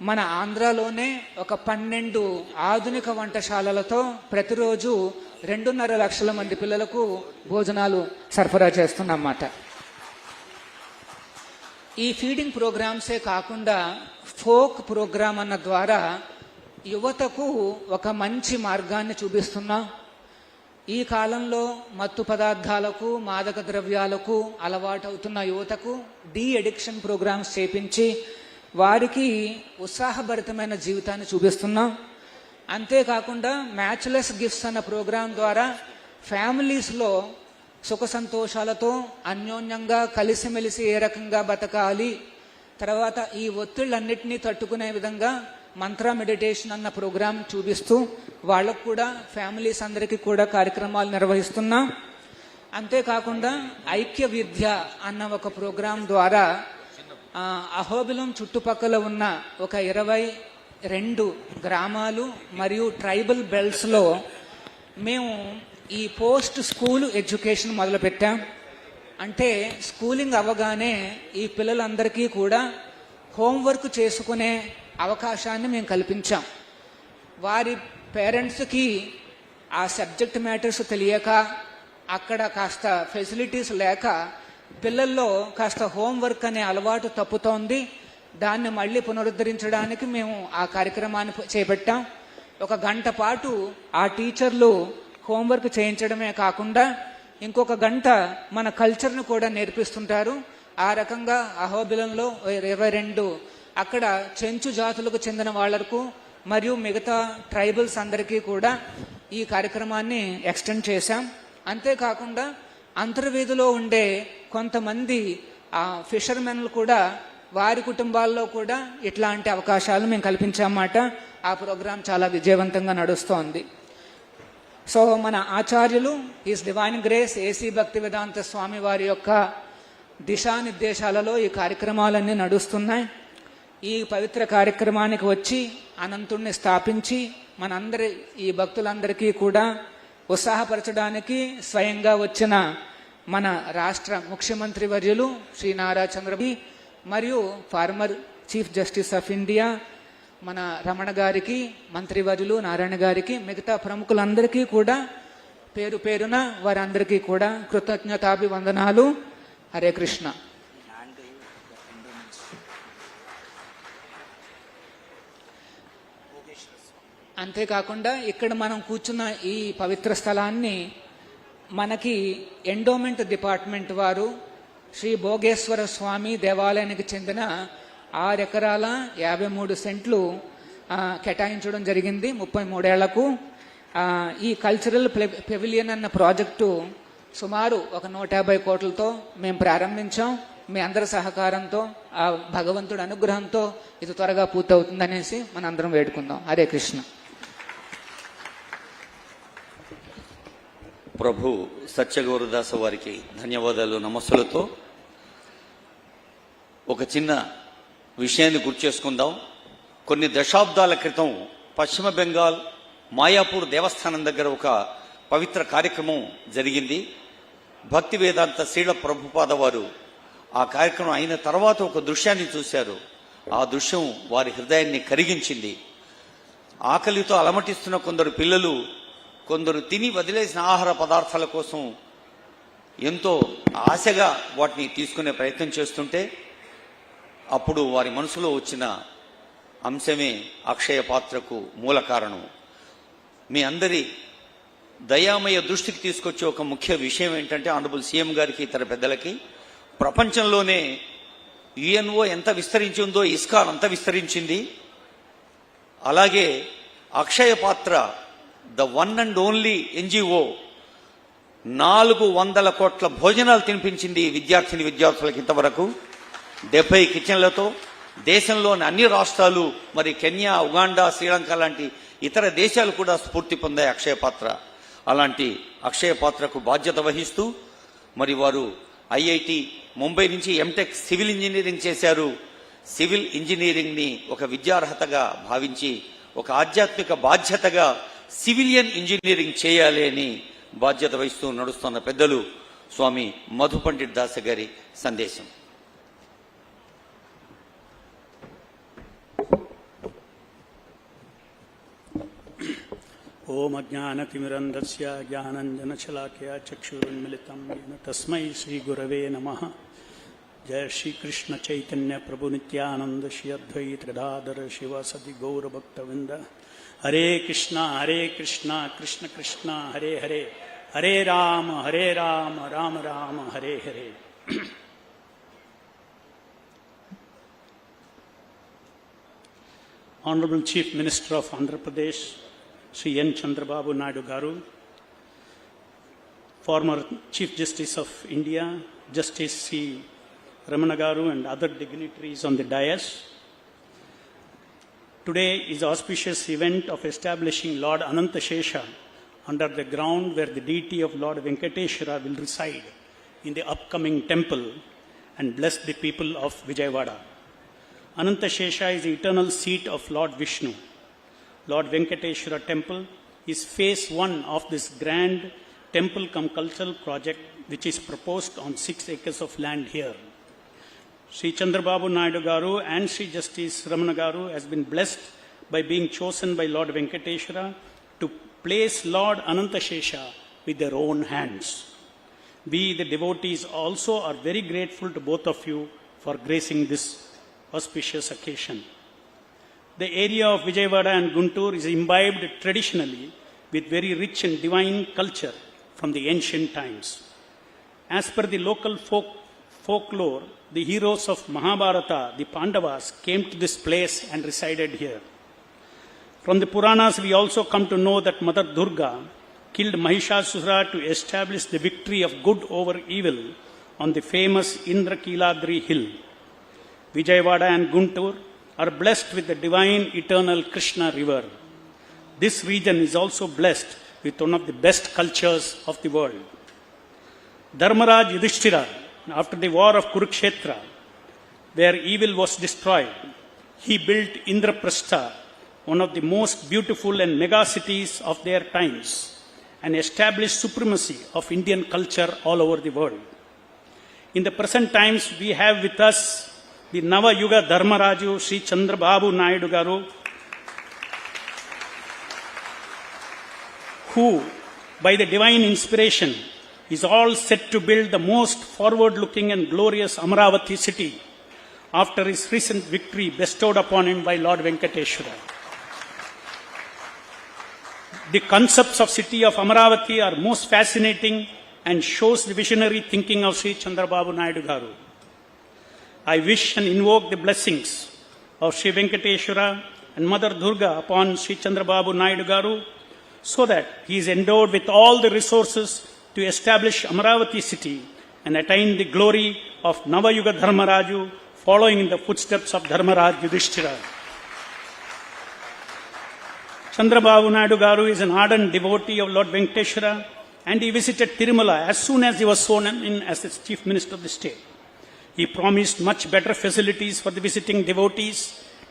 మన ఆంధ్రాలోనే ఒక 12 ఆధునిక వంటశాలలతో ప్రతిరోజు 2.5 లక్షల మంది పిల్లలకు భోజనాలు సరఫరా చేస్తున్నమాట. ఈ ఫీడింగ్ ప్రోగ్రామ్సే కాకుండా ఫోక్ ప్రోగ్రామ్ అన్న ద్వారా యువతకు ఒక మంచి మార్గాన్ని చూపిస్తున్నాం. ఈ కాలంలో మత్తు పదార్థాలకు మాదక ద్రవ్యాలకు అలవాటవుతున్న యువతకు డీ అడిక్షన్ ప్రోగ్రామ్స్ చేపించి వారికి ఉత్సాహభరితమైన జీవితాన్ని చూపిస్తున్నాం. అంతేకాకుండా మ్యాచ్లెస్ గిఫ్ట్స్ అన్న ప్రోగ్రాం ద్వారా ఫ్యామిలీస్లో సుఖ సంతోషాలతో అన్యోన్యంగా కలిసిమెలిసి ఏ రకంగా బతకాలి, తర్వాత ఈ ఒత్తిళ్ళన్నిటినీ తట్టుకునే విధంగా మంత్ర మెడిటేషన్ అన్న ప్రోగ్రాం చూపిస్తూ వాళ్ళకు కూడా ఫ్యామిలీస్ అందరికీ కూడా కార్యక్రమాలు నిర్వహిస్తున్నాం. అంతేకాకుండా ఐక్య విద్య అన్న ఒక ప్రోగ్రాం ద్వారా అహోబిలం చుట్టుపక్కల ఉన్న ఒక 22 గ్రామాలు మరియు ట్రైబల్ బెల్ట్స్లో మేము ఈ పోస్ట్ స్కూల్ ఎడ్యుకేషన్ మొదలుపెట్టాం. అంటే స్కూలింగ్ అవ్వగానే ఈ పిల్లలందరికీ కూడా హోంవర్క్ చేసుకునే అవకాశాన్ని మేము కల్పించాం. వారి పేరెంట్స్కి ఆ సబ్జెక్ట్ మ్యాటర్స్ తెలియక అక్కడ కాస్త ఫెసిలిటీస్ లేక పిల్లల్లో కాస్త హోంవర్క్ అనే అలవాటు తప్పుతోంది. దాన్ని మళ్ళీ పునరుద్ధరించడానికి మేము ఆ కార్యక్రమాన్ని చేపట్టాం. 1 గంట పాటు ఆ టీచర్లు హోంవర్క్ చేయించడమే కాకుండా ఇంకొక గంట మన కల్చర్ను కూడా నేర్పిస్తుంటారు. ఆ రకంగా అహోబిలంలో 22 అక్కడ చెంచు జాతులకు చెందిన వాళ్లకు మరియు మిగతా ట్రైబల్స్ అందరికీ కూడా ఈ కార్యక్రమాన్ని ఎక్స్టెండ్ చేశాం. అంతేకాకుండా అంతర్వేదిలో ఉండే కొంతమంది ఫిషర్మెన్లు కూడా వారి కుటుంబాల్లో కూడా ఇట్లాంటి అవకాశాలు మేము కల్పించామన్నమాట. ఆ ప్రోగ్రాం చాలా విజయవంతంగా నడుస్తోంది. సో మన ఆచార్యులు ఈస్ డివైన్ గ్రేస్ ఏసీ భక్తి వేదాంత స్వామి వారి యొక్క దిశానిర్దేశాలలో ఈ కార్యక్రమాలన్నీ నడుస్తున్నాయి. ఈ పవిత్ర కార్యక్రమానికి వచ్చి అనంతుణ్ణి స్థాపించి మనందరి ఈ భక్తులందరికీ కూడా ఉత్సాహపరచడానికి స్వయంగా వచ్చిన మన రాష్ట్ర ముఖ్యమంత్రి వర్యులు శ్రీ నారా చంద్రబాబు మరియు farmer chief justice of India మన రమణ గారికి, మంత్రివర్యులు నారాయణ గారికి, మిగతా ప్రముఖులందరికీ కూడా పేరు పేరున వారందరికీ కూడా కృతజ్ఞతాభివందనాలు. హరే కృష్ణ. అంతేకాకుండా ఇక్కడ మనం కూర్చున్న ఈ పవిత్ర స్థలాన్ని మనకి ఎండోమెంట్ డిపార్ట్మెంట్ వారు శ్రీ భోగేశ్వర స్వామి దేవాలయానికి చెందిన 6 ఎకరాల 53 సెంట్లు కేటాయించడం జరిగింది 33 ఏళ్లకు. ఈ కల్చరల్ పెవిలియన్ అన్న ప్రాజెక్టు సుమారు 150 కోట్లతో మేము ప్రారంభించాం. మీ అందరి సహకారంతో ఆ భగవంతుడి అనుగ్రహంతో ఇది త్వరగా పూర్తవుతుందనేసి మనందరం వేడుకుందాం. హరే కృష్ణ. ప్రభు సత్యగౌరదాస వారికి ధన్యవాదాలు నమస్సులతో ఒక చిన్న విషయాన్ని గుర్తు చేసుకుందాం. కొన్ని దశాబ్దాల క్రితం పశ్చిమ బెంగాల్ మాయాపూర్ దేవస్థానం దగ్గర ఒక పవిత్ర కార్యక్రమం జరిగింది. భక్తి వేదాంత శ్రీల ప్రభుపాద వారు ఆ కార్యక్రమం అయిన తర్వాత ఒక దృశ్యాన్ని చూశారు. ఆ దృశ్యం వారి హృదయాన్ని కరిగించింది. ఆకలితో అలమటిస్తున్న కొందరు పిల్లలు కొందరు తిని వదిలేసిన ఆహార పదార్థాల కోసం ఎంతో ఆశగా వాటిని తీసుకునే ప్రయత్నం చేస్తుంటే అప్పుడు వారి మనసులో వచ్చిన అంశమే అక్షయ పాత్రకు మూల కారణం. మీ అందరి దయామయ దృష్టికి తీసుకొచ్చే ఒక ముఖ్య విషయం ఏంటంటే ఆనరబుల్ సీఎం గారికి, ఇతర పెద్దలకి, ప్రపంచంలోనే యుఎన్ఓ ఎంత విస్తరించి ఉందో ఇస్కాన్ అంత విస్తరించింది. అలాగే అక్షయ పాత్ర the one and only NGO 400 కోట్ల భోజనాలు తినిపించింది విద్యార్థులకు ఇంతవరకు 70 కిచెన్లతో. దేశంలోని అన్ని రాష్ట్రాలు, మరి కెన్యా, ఉగాండా, శ్రీలంక లాంటి ఇతర దేశాలు కూడా స్ఫూర్తి పొందాయి అక్షయ పాత్ర. అలాంటి అక్షయ పాత్రకు బాధ్యత వహిస్తూ మరి వారు ఐఐటి ముంబై నుంచి ఎంటెక్ సివిల్ ఇంజనీరింగ్ చేశారు. సివిల్ ఇంజనీరింగ్ ని ఒక విద్యార్హతగా భావించి ఒక ఆధ్యాత్మిక బాధ్యతగా సివిలియన్ ఇంజనీరింగ్ చేయాలి అని బాధ్యత వహిస్తూ నడుస్తున్న పెద్దలు స్వామి మధు పండిట్ దాస గారి సందేశం. ఓం అజ్ఞానతిమిరంధస్య జ్ఞానంజనశలాకయా చక్షురున్మిళితం येन తస్మై శ్రీగురవే నమః. జయ శ్రీకృష్ణ చైతన్య ప్రభు నిత్యానంద శ్రీ అద్వైత Gadadhara Shiva సది గౌరభక్తవృంద. Hare Krishna Krishna Krishna Hare Hare, Hare Rama Rama Rama Hare Hare. Honorable Chief Minister of Andhra Pradesh, Sri N. Chandrababu Naidu Garu, former Chief Justice of India, Justice C. Ramana Garu and other dignitaries on the dais. Today is the auspicious event of establishing Lord Anantashesha under the ground where the deity of Lord Venkateshwara will reside in the upcoming temple and bless the people of Vijayawada. Anantashesha is the eternal seat of Lord Vishnu. Lord Venkateshwara temple is phase 1 of this grand temple cum cultural project which is proposed on 6 acres of land here. Sri Chandrababu Naidu Garu and Sri Justice Ramana Garu has been blessed by being chosen by Lord Venkateshwara to place Lord Anantashesha with their own hands. We, the devotees, also are very grateful to both of you for gracing this auspicious occasion. The area of Vijayawada and Guntur is imbibed traditionally with very rich and divine culture from the ancient times. As per the local folklore, the heroes of Mahabharata, the Pandavas, came to this place and resided here. From the Puranas, we also come to know that Mother Durga killed Mahishasura to establish the victory of good over evil on the famous Indrakiladri hill. Vijayawada and Guntur are blessed with the divine eternal Krishna river. This region is also blessed with one of the best cultures of the world. Dharmaraj Yudhishthira, after the war of Kurukshetra, where evil was destroyed, he built Indraprastha, one of the most beautiful and mega cities of their times, and established supremacy of Indian culture all over the world. In the present times, we have with us the Nava Yuga Dharmaraju Sri Chandrababu Naidu Garu, who, by the divine inspiration, is all set to build the most forward-looking and glorious Amaravati city after his recent victory bestowed upon him by Lord Venkateshwara. The concepts of city of Amaravati are most fascinating and shows the visionary thinking of Sri Chandrababu Naidu Garu. I wish and invoke the blessings of Sri Venkateshwara and Mother Durga upon Sri Chandrababu Naidu Garu so that he is endowed with all the resources to establish Amaravati city and attain the glory of Navayuga Dharmaraju, following in the footsteps of Dharmaraj Yudhishthira. Chandrababu Naidu Garu is an ardent devotee of Lord Venkateshwara, and he visited Tirumala as soon as he was sworn in as the Chief Minister of the state. He promised much better facilities for the visiting devotees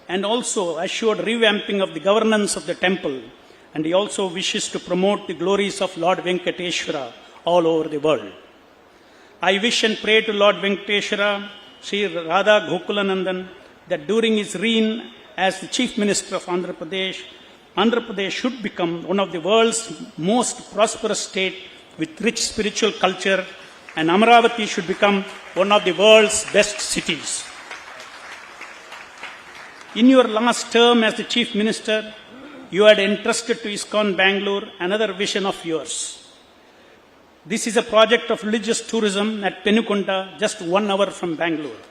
and also assured revamping of the governance of the temple, and he also wishes to promote the glories of Lord Venkateshwara all over the world. I wish and pray to Lord Venkateshwara, Sri Radha Gokulanandan, that during his reign as the Chief Minister of Andhra Pradesh should become one of the world's most prosperous state with rich spiritual culture, and Amaravati should become one of the world's best cities. In your last term as the Chief Minister, you had entrusted to ISKCON Bangalore another vision of yours. This is a project of religious tourism at Penukonda, just 1 hour from Bangalore.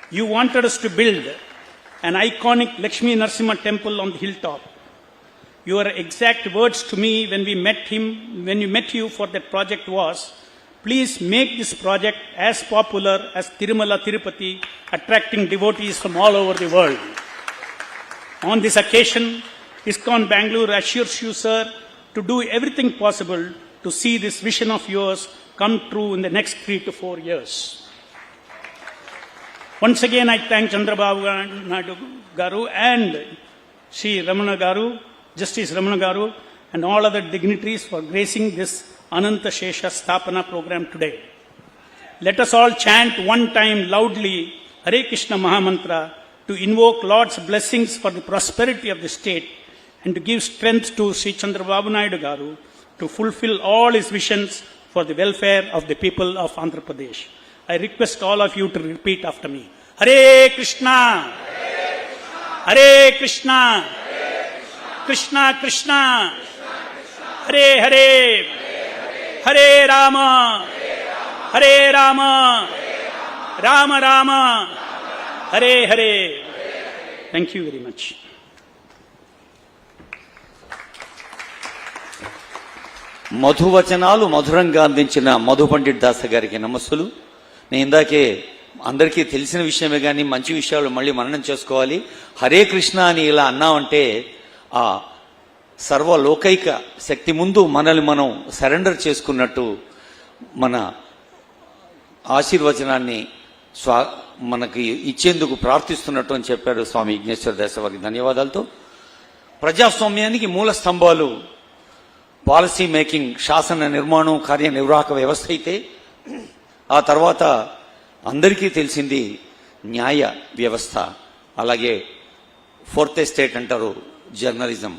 You wanted us to build an iconic Lakshmi Narasimha temple on the hilltop. Your exact words to me when we met you for that project was, please make this project as popular as Tirumala Tirupati, attracting devotees from all over the world. On this occasion, ISKCON Bangalore assures you, sir, to do everything possible to see this vision of yours come true in the next 3 to 4 years. Once again, I thank Chandrababu Naidu Garu and Sri Ramana Garu, Justice Ramana Garu, and all other dignitaries for gracing this Anantashesha Sthapana program today. Let us all chant one time loudly Hare Krishna Mahamantra to invoke Lord's blessings for the prosperity of the state and to give strength to Sri Chandrababu Naidu Garu to fulfill all his visions for the welfare of the people of Andhra Pradesh. I request all of you to repeat after me. Hare Krishna, Hare Krishna, Krishna Krishna, Hare Hare, Hare Rama, Hare Rama, Rama Rama, Hare Hare. Thank you very much. మధువచనాలు మధురంగా అందించిన మధు పండిట్ దాస గారికి నమస్సులు. నేను ఇందాకే అందరికీ తెలిసిన విషయమే కానీ మంచి విషయాలు మళ్ళీ మననం చేసుకోవాలి. హరే కృష్ణ అని ఇలా అన్నామంటే ఆ సర్వలోకైక శక్తి ముందు మనల్ని మనం సరెండర్ చేసుకున్నట్టు, మన ఆశీర్వచనాన్ని మనకి ఇచ్చేందుకు ప్రార్థిస్తున్నట్టు అని చెప్పారు స్వామి విఘ్నేశ్వర దాస వారికి ధన్యవాదాలతో. ప్రజాస్వామ్యానికి మూల స్తంభాలు పాలసీ మేకింగ్, శాసన నిర్మాణం, కార్యనిర్వాహక వ్యవస్థ అయితే ఆ తర్వాత అందరికీ తెలిసింది న్యాయ వ్యవస్థ. అలాగే ఫోర్త్ ఎస్టేట్ అంటారు జర్నలిజం.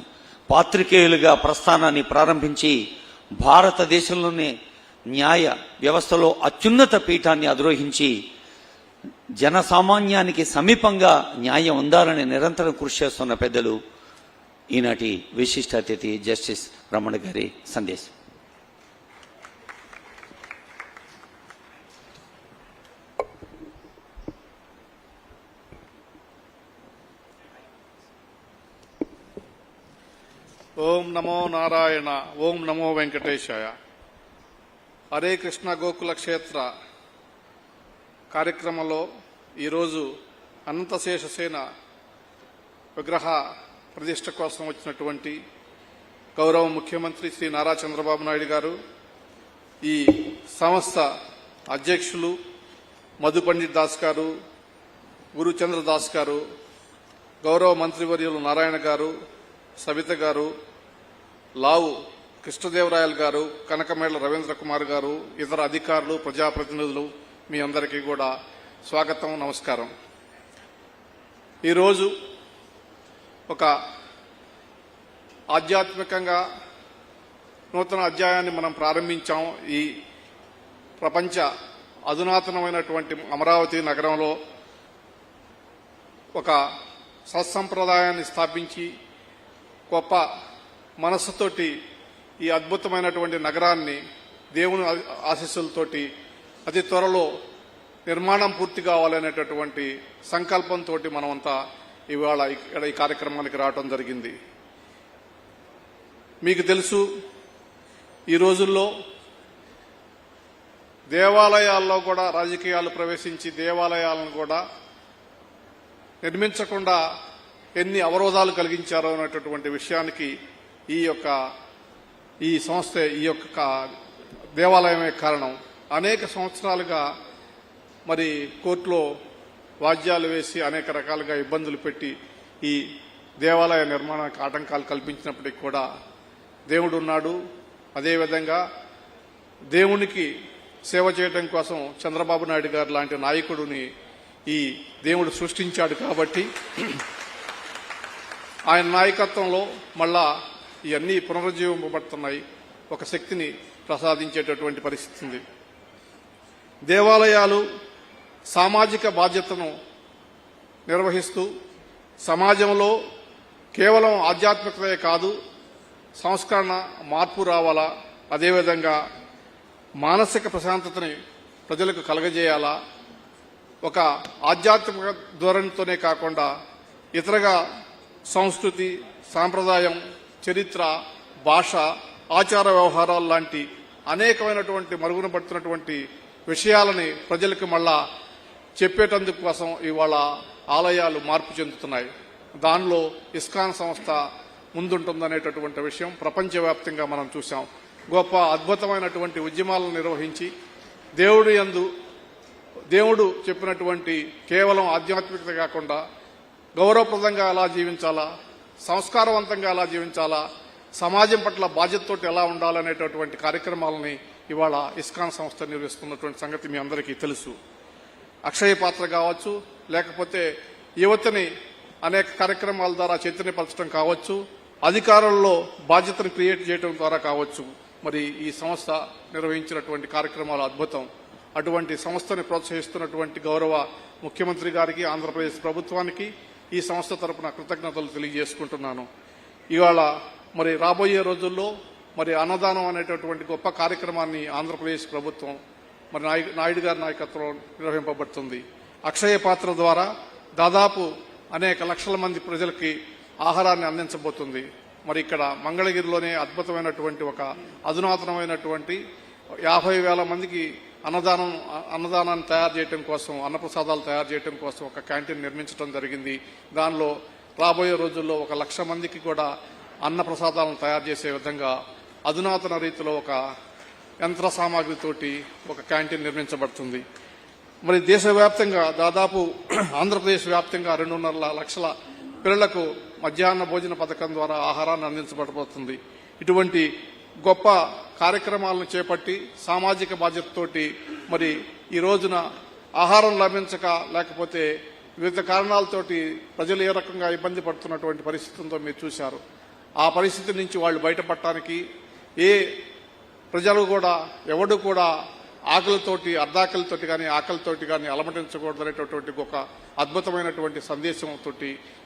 పాత్రికేయులుగా ప్రస్థానాన్ని ప్రారంభించి భారతదేశంలోనే న్యాయ వ్యవస్థలో అత్యున్నత పీఠాన్ని అధిరోహించి జనసామాన్యానికి సమీపంగా న్యాయం ఉండాలని నిరంతరం కృషి చేస్తున్న పెద్దలు ఈనాటి విశిష్ట అతిథి జస్టిస్ రమణ గారి సందేశం. ఓం నమో నారాయణ, ఓం నమో వెంకటేశాయ. హరే కృష్ణ గోకుల క్షేత్ర కార్యక్రమంలో ఈరోజు అనంతశేషసేన విగ్రహ ప్రతిష్ట కోసం వచ్చినటువంటి గౌరవ ముఖ్యమంత్రి శ్రీ నారా చంద్రబాబు నాయుడు గారు, ఈ సంస్థ అధ్యక్షులు మధు పండిట్ దాస్ గారు, గురుచంద్ర దాస్ గారు, గౌరవ మంత్రివర్యులు నారాయణ గారు, సవిత గారు, లావు కృష్ణదేవరాయలు గారు, కనకమేళ్ల రవీంద్ర కుమార్ గారు, ఇతర అధికారులు, ప్రజాప్రతినిధులు, మీ అందరికీ కూడా స్వాగతం, నమస్కారం. ఈరోజు ఒక ఆధ్యాత్మికంగా నూతన అధ్యాయాన్ని మనం ప్రారంభించాం. ఈ ప్రపంచ అధునాతనమైనటువంటి అమరావతి నగరంలో ఒక సత్సంప్రదాయాన్ని స్థాపించి గొప్ప మనస్సుతోటి ఈ అద్భుతమైనటువంటి నగరాన్ని దేవుని ఆశీస్సులతోటి అతి త్వరలో నిర్మాణం పూర్తి కావాలనేటటువంటి సంకల్పంతో మనమంతా ఇవాళ ఇక్కడ ఈ కార్యక్రమానికి రావడం జరిగింది. మీకు తెలుసు, ఈ రోజుల్లో దేవాలయాల్లో కూడా రాజకీయాలు ప్రవేశించి దేవాలయాలను కూడా నిర్మించకుండా ఎన్ని అవరోధాలు కలిగించారో అనేటటువంటి విషయానికి ఈ సంస్థ, ఈ యొక్క దేవాలయమే కారణం. అనేక సంవత్సరాలుగా మరి కోర్టులో వాద్యాలు వేసి అనేక రకాలుగా ఇబ్బందులు పెట్టి ఈ దేవాలయ నిర్మాణానికి ఆటంకాలు కల్పించినప్పటికీ కూడా దేవుడు ఉన్నాడు. అదేవిధంగా దేవునికి సేవ చేయడం కోసం చంద్రబాబు నాయుడు గారు లాంటి నాయకుడిని ఈ దేవుడు సృష్టించాడు. కాబట్టి ఆయన నాయకత్వంలో మళ్ళా ఇవన్నీ పునరుజ్జీవింపబడుతున్నాయి, ఒక శక్తిని ప్రసాదించేటటువంటి పరిస్థితి ఉంది. దేవాలయాలు సామాజిక బాధ్యతను నిర్వహిస్తూ సమాజంలో కేవలం ఆధ్యాత్మికతే కాదు, సంస్కరణ, మార్పు రావాలా, అదేవిధంగా మానసిక ప్రశాంతతని ప్రజలకు కలగజేయాలా, ఒక ఆధ్యాత్మిక ధోరణితోనే కాకుండా ఇతరగా సంస్కృతి, సాంప్రదాయం, చరిత్ర, భాష, ఆచార వ్యవహారాలు లాంటి అనేకమైనటువంటి మరుగున పడుతున్నటువంటి విషయాలని ప్రజలకు మళ్ళా చెప్పేటందుకు కోసం ఇవాళ ఆలయాలు మార్పు చెందుతున్నాయి. దానిలో ఇస్కాన్ సంస్థ ముందుంటుందనేటటువంటి విషయం ప్రపంచవ్యాప్తంగా మనం చూసాం. గొప్ప అద్భుతమైనటువంటి ఉద్యమాలను నిర్వహించి దేవుడు చెప్పినటువంటి కేవలం ఆధ్యాత్మికత కాకుండా గౌరవప్రదంగా ఎలా జీవించాలా, సంస్కారవంతంగా ఎలా జీవించాలా, సమాజం పట్ల బాధ్యతతోటి ఎలా ఉండాలనేటటువంటి కార్యక్రమాలని ఇవాళ ఇస్కాన్ సంస్థ నిర్వహిస్తున్నటువంటి సంగతి మీ అందరికీ తెలుసు. అక్షయ పాత్ర కావచ్చు, లేకపోతే యువతని అనేక కార్యక్రమాల ద్వారా చైతన్యపరచడం కావచ్చు, అధికారుల్లో బాధ్యతను క్రియేట్ చేయడం ద్వారా కావచ్చు, మరి ఈ సంస్థ నిర్వహించినటువంటి కార్యక్రమాలు అద్భుతం. అటువంటి సంస్థని ప్రోత్సహిస్తున్నటువంటి గౌరవ ముఖ్యమంత్రి గారికి, ఆంధ్రప్రదేశ్ ప్రభుత్వానికి ఈ సంస్థ తరపున కృతజ్ఞతలు తెలియజేసుకుంటున్నాను. ఇవాళ మరి రాబోయే రోజుల్లో మరి అన్నదానం అనేటటువంటి గొప్ప కార్యక్రమాన్ని ఆంధ్రప్రదేశ్ ప్రభుత్వం మరి నాయుడు గారి నాయకత్వంలో నిర్వహింపబడుతుంది. అక్షయ పాత్ర ద్వారా దాదాపు అనేక లక్షల మంది ప్రజలకి ఆహారాన్ని అందించబోతుంది. మరి ఇక్కడ మంగళగిరిలోనే అద్భుతమైనటువంటి ఒక అధునాతనమైనటువంటి 50,000 మందికి అన్నదానాన్ని తయారు చేయడం కోసం, అన్నప్రసాదాలు తయారు చేయడం కోసం ఒక క్యాంటీన్ నిర్మించడం జరిగింది. దానిలో రాబోయే రోజుల్లో 1,00,000 మందికి కూడా అన్నప్రసాదాలను తయారు చేసే విధంగా అధునాతన రీతిలో ఒక యంత్ర సామాగ్రితోటి ఒక క్యాంటీన్ నిర్మించబడుతుంది. మరి దేశవ్యాప్తంగా దాదాపు ఆంధ్రప్రదేశ్ వ్యాప్తంగా 2.5 లక్షల పిల్లలకు మధ్యాహ్న భోజన పథకం ద్వారా ఆహారాన్ని అందించబడబోతుంది. ఇటువంటి గొప్ప కార్యక్రమాలను చేపట్టి సామాజిక బాధ్యతతోటి మరి ఈ రోజున ఆహారం లభించక లేకపోతే వివిధ కారణాలతోటి ప్రజలు ఏ రకంగా ఇబ్బంది పడుతున్నటువంటి పరిస్థితులతో మీరు చూశారు. ఆ పరిస్థితి నుంచి వాళ్ళు బయటపడటానికి ఏ ప్రజలు కూడా ఎవడు కూడా ఆకలితోటి అర్ధాకలితోటి కానీ ఆకలితోటి కానీ అలమటించకూడదు అనేటటువంటి ఒక అద్భుతమైనటువంటి సందేశంతో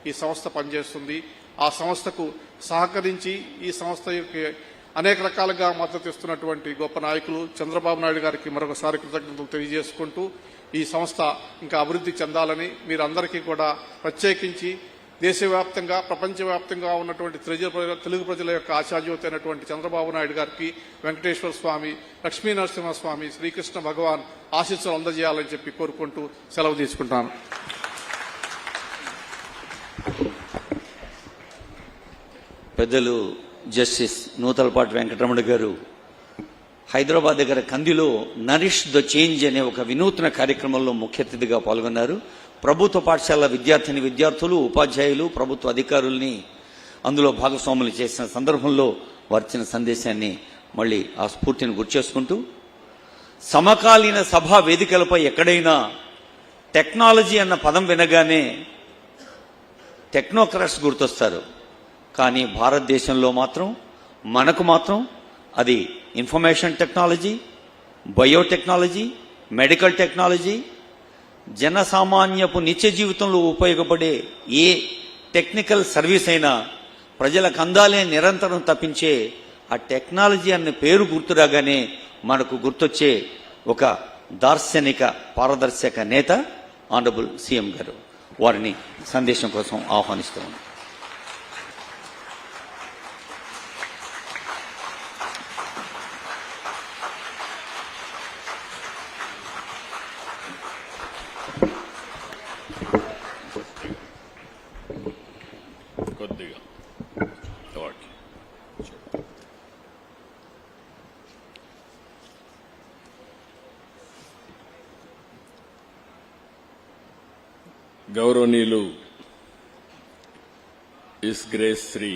ఈ సంస్థ పనిచేస్తుంది. ఆ సంస్థకు సహకరించి ఈ సంస్థకి అనేక రకాలుగా మద్దతు ఇస్తున్నటువంటి గొప్ప నాయకులు చంద్రబాబు నాయుడు గారికి మరొకసారి కృతజ్ఞతలు తెలియజేసుకుంటూ ఈ సంస్థ ఇంకా అభివృద్ధి చెందాలని మీరందరికీ కూడా ప్రత్యేకించి దేశవ్యాప్తంగా ప్రపంచవ్యాప్తంగా ఉన్నటువంటి తెలుగు ప్రజల యొక్క ఆశాజ్యోతి అయినటువంటి చంద్రబాబు నాయుడు గారికి, వెంకటేశ్వర స్వామి, లక్ష్మీ నరసింహస్వామి, శ్రీకృష్ణ భగవాన్ ఆశీస్సులు అందజేయాలని చెప్పి కోరుకుంటూ సెలవు తీసుకుంటాను. పెద్దలు జస్టిస్ నూతలపాటి వెంకటరమణ గారు హైదరాబాద్ దగ్గర కందిలో నరిష్ ద చేంజ్ అనే ఒక వినూత్న కార్యక్రమంలో ముఖ్య అతిథిగా పాల్గొన్నారు. ప్రభుత్వ పాఠశాల విద్యార్థులు, ఉపాధ్యాయులు, ప్రభుత్వ అధికారుల్ని అందులో భాగస్వాములు చేసిన సందర్భంలో వారిచ్చిన సందేశాన్ని మళ్ళీ ఆ స్ఫూర్తిని గుర్చేసుకుంటూ, సమకాలీన సభా వేదికలపై ఎక్కడైనా టెక్నాలజీ అన్న పదం వినగానే టెక్నోక్రాట్స్ గుర్తొస్తారు. కానీ భారతదేశంలో మాత్రం మనకు మాత్రం అది information technology, biotechnology, medical technology, జనసామాన్యపు నిత్య జీవితంలో ఉపయోగపడే ఏ టెక్నికల్ సర్వీస్ అయినా ప్రజలకు అందాలే నిరంతరం తప్పించే ఆ టెక్నాలజీ అనే పేరు గుర్తురాగానే మనకు గుర్తొచ్చే ఒక దార్శనిక పారదర్శక నేత ఆనరబుల్ సీఎం గారు. వారిని సందేశం కోసం ఆహ్వానిస్తూ ఉన్నాం. కొద్దిగా గౌరవనీయులు ఇస్ గ్రేస్ శ్రీ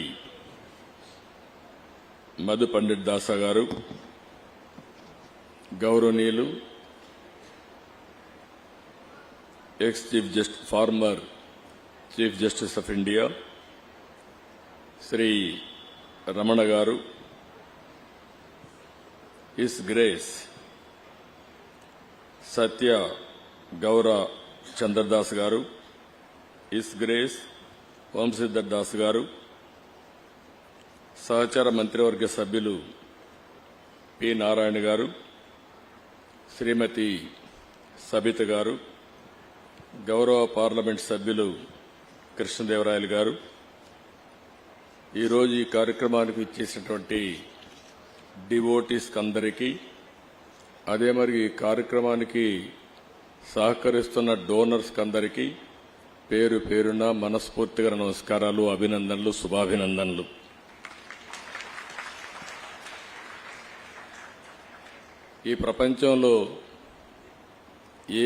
మధు పండిట్ దాసా గారు, గౌరవనీయులు former chief justice of India Shri Ramana గారు, హిస్ గ్రేస్ సత్య గౌర చంద్రదాస్ గారు, హిస్ గ్రేస్ వంశీధర్ దాస్ గారు, సహచార మంత్రివర్గ సభ్యులు పి నారాయణ గారు, శ్రీమతి సబిత గారు, గౌరవ పార్లమెంట్ సభ్యులు కృష్ణదేవరాయలు గారు, ఈరోజు ఈ కార్యక్రమానికి ఇచ్చేసినటువంటి డివోటీస్ అందరికీ, అదే మరి ఈ కార్యక్రమానికి సహకరిస్తున్న డోనర్స్ అందరికీ పేరు పేరున మనస్ఫూర్తిగా నమస్కారాలు, అభినందనలు, శుభాభినందనలు. ఈ ప్రపంచంలో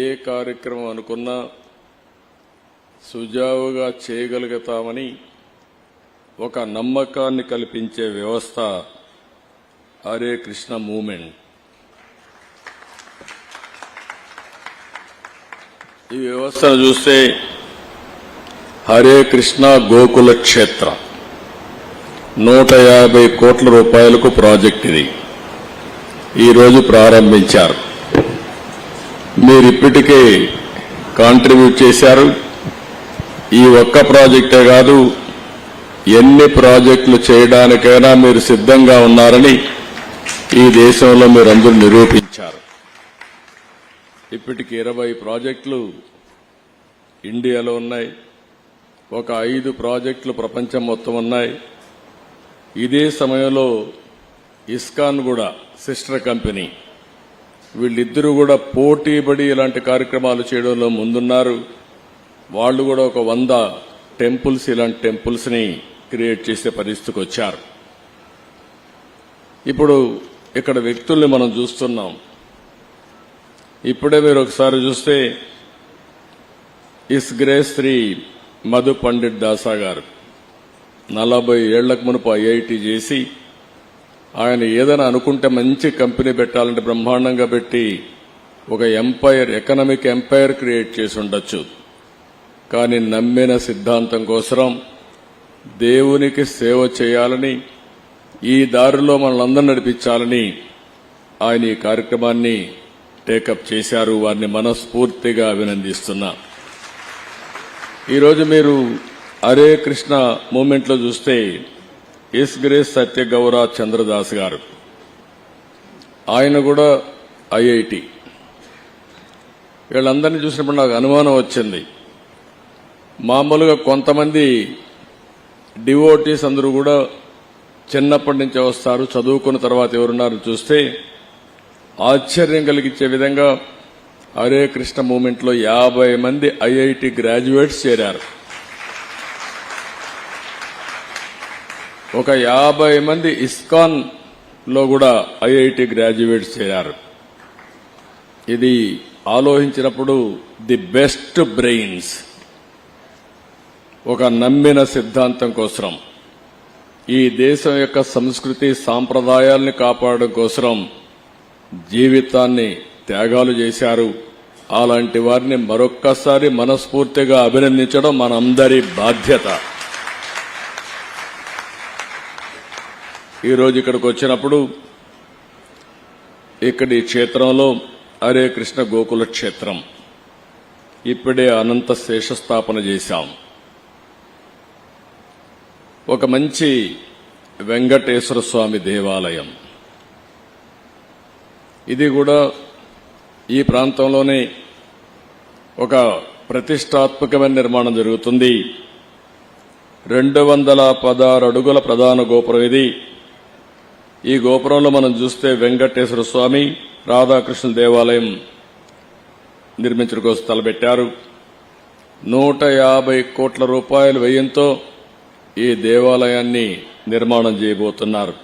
ఏ కార్యక్రమం అనుకున్నా సుజావుగా చేయగలుగుతామని ఒక నమ్మకాన్ని కల్పించే వ్యవస్థ హరే కృష్ణ మూవ్మెంట్. ఈ వ్యవస్థను చూస్తే హరే కృష్ణ గోకుల క్షేత్ర, 150 కోట్ల రూపాయలకు ప్రాజెక్ట్ ఇది ఈరోజు ప్రారంభించారు. మీరు ఇప్పటికే కాంట్రిబ్యూట్ చేశారు. ఈ ఒక్క ప్రాజెక్టే కాదు, ఎన్ని ప్రాజెక్టులు చేయడానికైనా మీరు సిద్ధంగా ఉన్నారని ఈ దేశంలో మీరందరూ నిరూపించారు. ఇప్పటికి 20 ప్రాజెక్టులు ఇండియాలో ఉన్నాయి. ఒక 5 ప్రాజెక్టులు ప్రపంచం మొత్తం ఉన్నాయి. ఇదే సమయంలో ఇస్కాన్ కూడా సిస్టర్ కంపెనీ, వీళ్ళిద్దరూ కూడా పోటీపడి ఇలాంటి కార్యక్రమాలు చేయడంలో ముందున్నారు. వాళ్ళు కూడా ఒక 100 టెంపుల్స్, ఇలాంటి టెంపుల్స్ ని క్రియేట్ చేసే పరిస్థితికి వచ్చారు. ఇప్పుడు ఇక్కడ వ్యక్తుల్ని మనం చూస్తున్నాం. ఇప్పుడే మీరు ఒకసారి చూస్తే ఇస్ గ్రేస్ శ్రీ మధు పండిట్ దాసా గారు 40 ఏళ్లకు మునుపు ఐఐటి చేసి, ఆయన ఏదైనా అనుకుంటే మంచి కంపెనీ పెట్టాలంటే బ్రహ్మాండంగా పెట్టి ఒక ఎంపైర్, ఎకనామిక్ ఎంపైర్ క్రియేట్ చేసి ఉండొచ్చు. కానీ నమ్మిన సిద్ధాంతం కోసం దేవునికి సేవ చేయాలని, ఈ దారిలో మనల్ని నడిపించాలని ఆయన ఈ కార్యక్రమాన్ని టేకప్ చేశారు. వారిని మనస్ఫూర్తిగా అభినందిస్తున్నా. ఈరోజు మీరు హరే కృష్ణ మూవ్మెంట్ లో చూస్తే ఎస్ గ్రేస్ సత్యగౌర చంద్రదాస్ గారు, ఆయన కూడా ఐఐటి. వీళ్ళందరినీ చూసినప్పుడు నాకు అనుమానం వచ్చింది. మామూలుగా కొంతమంది డివోటీస్ అందరూ కూడా చిన్నప్పటి నుంచే వస్తారు, చదువుకున్న తర్వాత ఎవరున్నారు చూస్తే ఆశ్చర్యం కలిగించే విధంగా హరే కృష్ణ మూవ్మెంట్ లో 50 మంది ఐఐటి గ్రాడ్యుయేట్స్ చేరారు. ఒక 50 మంది ఇస్కాన్ లో కూడా ఐఐటి గ్రాడ్యుయేట్స్ చేరారు. ఇది ఆలోచించినప్పుడు ది బెస్ట్ బ్రెయిన్స్ ఒక నమ్మిన సిద్ధాంతం కోసం, ఈ దేశం యొక్క సంస్కృతి సాంప్రదాయాల్ని కాపాడడం కోసం జీవితాన్ని త్యాగాలు చేశారు. అలాంటి వారిని మరొక్కసారి మనస్ఫూర్తిగా అభినందించడం మనందరి బాధ్యత. ఈరోజు ఇక్కడికి వచ్చినప్పుడు ఇక్కడి క్షేత్రంలో హరే కృష్ణ గోకుల క్షేత్రం ఇప్పుడే అనంత శేషస్థాపన చేశాం. ఒక మంచి వెంకటేశ్వర స్వామి దేవాలయం, ఇది కూడా ఈ ప్రాంతంలోనే ఒక ప్రతిష్టాత్మకమైన నిర్మాణం జరుగుతుంది. 216 అడుగుల ప్రధాన గోపురం ఇది. ఈ గోపురంలో మనం చూస్తే వెంకటేశ్వర స్వామి, రాధాకృష్ణ దేవాలయం నిర్మించడం కోసం తలపెట్టారు. 150 కోట్ల రూపాయల వ్యయంతో ఈ దేవాలయాన్ని నిర్మాణం చేయబోతున్నారు.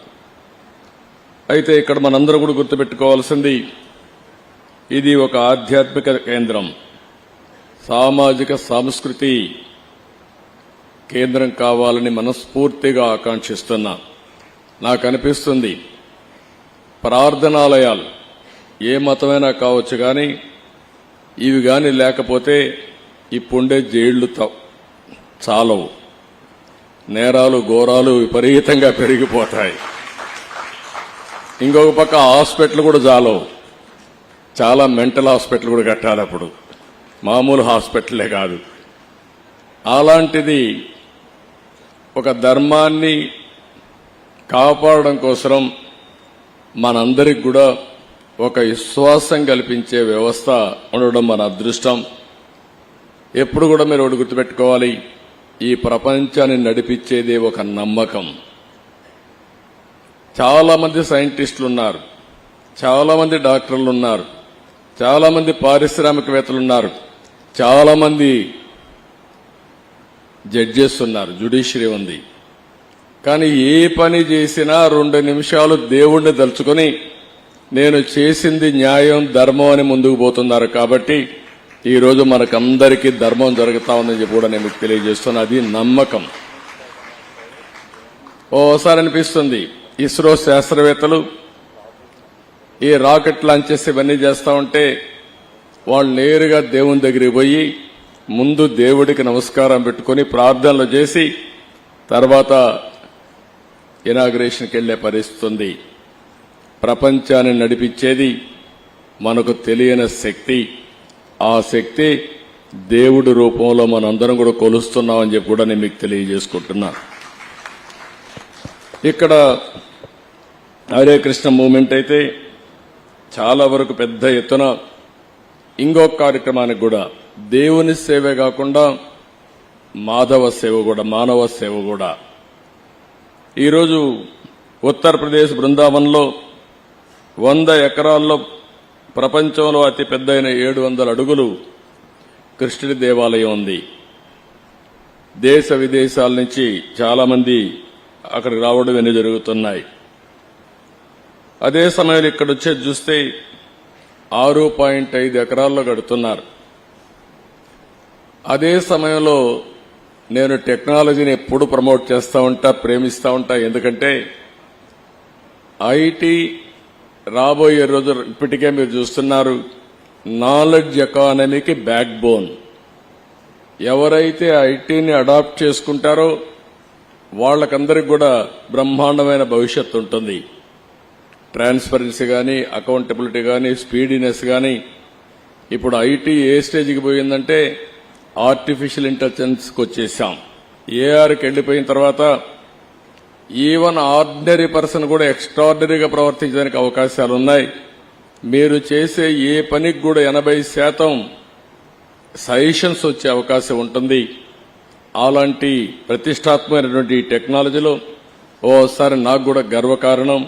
అయితే ఇక్కడ మనందరం కూడా గుర్తుపెట్టుకోవాల్సింది, ఇది ఒక ఆధ్యాత్మిక కేంద్రం, సామాజిక సాంస్కృతి కేంద్రం కావాలని మనస్ఫూర్తిగా ఆకాంక్షిస్తున్నా. నాకు అనిపిస్తుంది ప్రార్థనాలయాలు ఏ మతమైనా కావచ్చు, కానీ ఇవి కానీ లేకపోతే ఇప్పుండే జైళ్లు చాలవు, నేరాలు ఘోరాలు విపరీతంగా పెరిగిపోతాయి. ఇంకొక పక్క హాస్పిటల్ కూడా చాలవు, చాలా మెంటల్ హాస్పిటల్ కూడా కట్టాలి అప్పుడు, మామూలు హాస్పిటలే కాదు. అలాంటిది ఒక ధర్మాన్ని కాపాడడం కోసం మనందరికి కూడా ఒక విశ్వాసం కల్పించే వ్యవస్థ ఉండడం మన అదృష్టం. ఎప్పుడు కూడా మీరు ఒకటి గుర్తుపెట్టుకోవాలి, ఈ ప్రపంచాన్ని నడిపించేది ఒక నమ్మకం. చాలా మంది సైంటిస్టులు ఉన్నారు, చాలా మంది డాక్టర్లు ఉన్నారు, చాలా మంది పారిశ్రామికవేత్తలు ఉన్నారు, చాలా మంది జడ్జెస్ ఉన్నారు, జ్యుడిషియరీ ఉంది. కానీ ఏ పని చేసినా 2 నిమిషాలు దేవుణ్ణి తలుచుకొని నేను చేసింది న్యాయం ధర్మం అని ముందుకు పోతున్నారు. కాబట్టి ఈ రోజు మనకందరికీ ధర్మం జరుగుతా ఉందని చెప్పి కూడా నేను మీకు తెలియజేస్తున్నా. అది నమ్మకం. ఓసారి అనిపిస్తుంది, ఇస్రో శాస్త్రవేత్తలు ఈ రాకెట్ లాంచెస్ ఇవన్నీ చేస్తా ఉంటే వాళ్ళు నేరుగా దేవుని దగ్గరికి పోయి ముందు దేవుడికి నమస్కారం పెట్టుకుని ప్రార్థనలు చేసి తర్వాత ఇనాగ్రేషన్కి వెళ్లే పరిస్థితి ఉంది. ప్రపంచాన్ని నడిపించేది మనకు తెలియని శక్తి. ఆ శక్తి దేవుడి రూపంలో మనందరం కూడా కొలుస్తున్నామని చెప్పి కూడా నేను మీకు తెలియజేసుకుంటున్నా. ఇక్కడ హరే కృష్ణ మూవ్మెంట్ అయితే చాలా వరకు పెద్ద ఎత్తున ఇంకొక కార్యక్రమానికి కూడా దేవుని సేవే కాకుండా మాధవ సేవ కూడా, మానవ సేవ కూడా. ఈరోజు ఉత్తరప్రదేశ్ బృందావన్లో 100 ఎకరాల్లో ప్రపంచంలో అతి పెద్దయిన 700 అడుగులు కృష్ణుడి దేవాలయం ఉంది. దేశ విదేశాల నుంచి చాలా మంది అక్కడికి రావడం ఇవన్నీ జరుగుతున్నాయి. అదే సమయంలో ఇక్కడ వచ్చేది చూస్తే 6.5 ఎకరాల్లో కడుతున్నారు. అదే సమయంలో నేను టెక్నాలజీని ఎప్పుడు ప్రమోట్ చేస్తూ ఉంటా, ప్రేమిస్తూ ఉంటా. ఎందుకంటే ఐటీ రాబోయే రోజు ఇప్పటికే మీరు చూస్తున్నారు, నాలెడ్జ్ ఎకానమీకి బ్యాక్ బోన్. ఎవరైతే ఐటీని అడాప్ట్ చేసుకుంటారో వాళ్ళకందరికి కూడా బ్రహ్మాండమైన భవిష్యత్తు ఉంటుంది. ట్రాన్స్పరెన్సీ కానీ, అకౌంటబిలిటీ కానీ, స్పీడీనెస్ కానీ. ఇప్పుడు ఐటీ ఏ స్టేజ్కి పోయిందంటే ఆర్టిఫిషియల్ ఇంటెలిజెన్స్కి వచ్చేసాం. ఏఆర్కి వెళ్ళిపోయిన తర్వాత ఈవెన్ ఆర్డినరీ పర్సన్ కూడా ఎక్స్ట్రాడినరీగా ప్రవర్తించడానికి అవకాశాలు ఉన్నాయి. మీరు చేసే ఏ పనికి కూడా 80% సజెషన్స్ వచ్చే అవకాశం ఉంటుంది. అలాంటి ప్రతిష్టాత్మకమైనటువంటి టెక్నాలజీలో ఓసారి నాకు కూడా గర్వకారణం.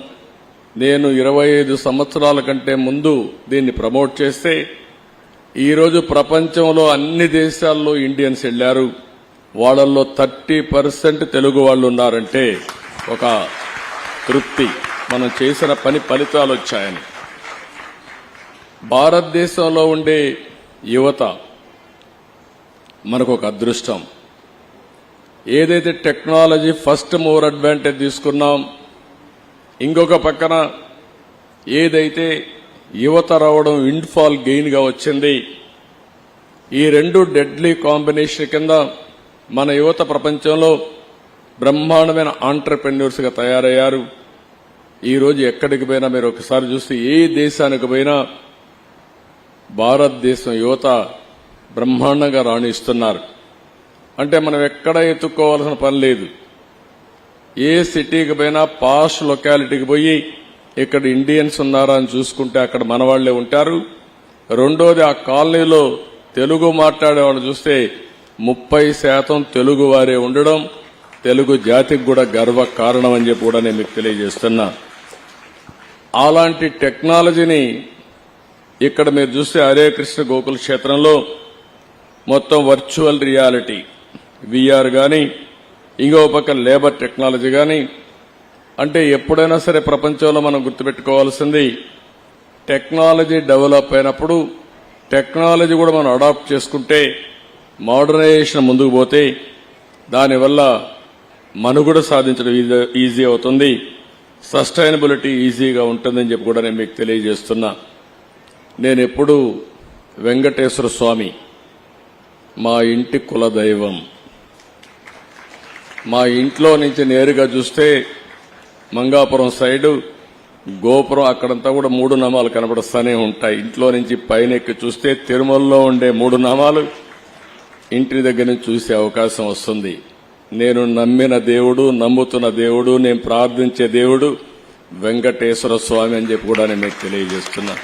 నేను 25 సంవత్సరాల కంటే ముందు దీన్ని ప్రమోట్ చేస్తే ఈరోజు ప్రపంచంలో అన్ని దేశాల్లో ఇండియన్స్ వెళ్లారు. వాళ్ళల్లో 30% తెలుగు వాళ్ళు ఉన్నారంటే ఒక తృప్తి, మనం చేసిన పని ఫలితాలు వచ్చాయని. భారతదేశంలో ఉండే యువత మనకు ఒక అదృష్టం. ఏదైతే టెక్నాలజీ ఫస్ట్ మూవర్ అడ్వాంటేజ్ తీసుకున్నాం, ఇంకొక పక్కన ఏదైతే యువత రావడం విండ్ఫాల్ గెయిన్ గా వచ్చింది, ఈ రెండు డెడ్లీ కాంబినేషన్ కింద మన యువత ప్రపంచంలో బ్రహ్మాండమైన ఆంటర్ప్రెన్యూర్స్ గా తయారయ్యారు. ఈ రోజు ఎక్కడికి పోయినా మీరు ఒకసారి చూస్తే ఏ దేశానికి పోయినా భారతదేశం యువత బ్రహ్మాండంగా రాణిస్తున్నారు. అంటే మనం ఎక్కడ ఎత్తుక్కోవాల్సిన పని లేదు. ఏ సిటీకి పోయినా పాష్ లొకాలిటీకి పోయి ఇక్కడ ఇండియన్స్ ఉన్నారా అని చూసుకుంటే అక్కడ మన వాళ్లే ఉంటారు. రెండోది, ఆ కాలనీలో తెలుగు మాట్లాడే వాళ్ళు చూస్తే 30% తెలుగు వారే ఉండడం తెలుగు జాతికి కూడా గర్వ కారణం అని చెప్పి కూడా నేను మీకు తెలియజేస్తున్నా. అలాంటి టెక్నాలజీని ఇక్కడ మీరు చూస్తే హరే కృష్ణ గోకుల క్షేత్రంలో మొత్తం వర్చువల్ రియాలిటీ, విఆర్ గాని, ఇంకో పక్క లేబర్ టెక్నాలజీ గాని. అంటే ఎప్పుడైనా సరే ప్రపంచంలో మనం గుర్తుపెట్టుకోవాల్సింది, టెక్నాలజీ డెవలప్ అయినప్పుడు టెక్నాలజీ కూడా మనం అడాప్ట్ చేసుకుంటే, మోడర్నైజేషన్ ముందుకు పోతే దానివల్ల మనుగడ సాధించడం ఈజీ అవుతుంది, సస్టైనబిలిటీ ఈజీగా ఉంటుందని చెప్పి కూడా నేను మీకు తెలియజేస్తున్నా. నేను ఎప్పుడు వెంకటేశ్వర స్వామి మా ఇంటి కులదైవం. మా ఇంట్లో నుంచి నేరుగా చూస్తే మంగాపురం సైడు గోపురం, అక్కడంతా కూడా 3 నామాలు కనబడుస్తూనే ఉంటాయి. ఇంట్లో నుంచి పైన ఎక్కి చూస్తే తిరుమలలో ఉండే 3 నామాలు ఇంటి దగ్గర నుంచి చూసే అవకాశం వస్తుంది. నేను నమ్మిన దేవుడు, నమ్ముతున్న దేవుడు, నేను ప్రార్థించే దేవుడు వెంకటేశ్వర స్వామి అని చెప్పి కూడా నేను మీకు తెలియజేస్తున్నా.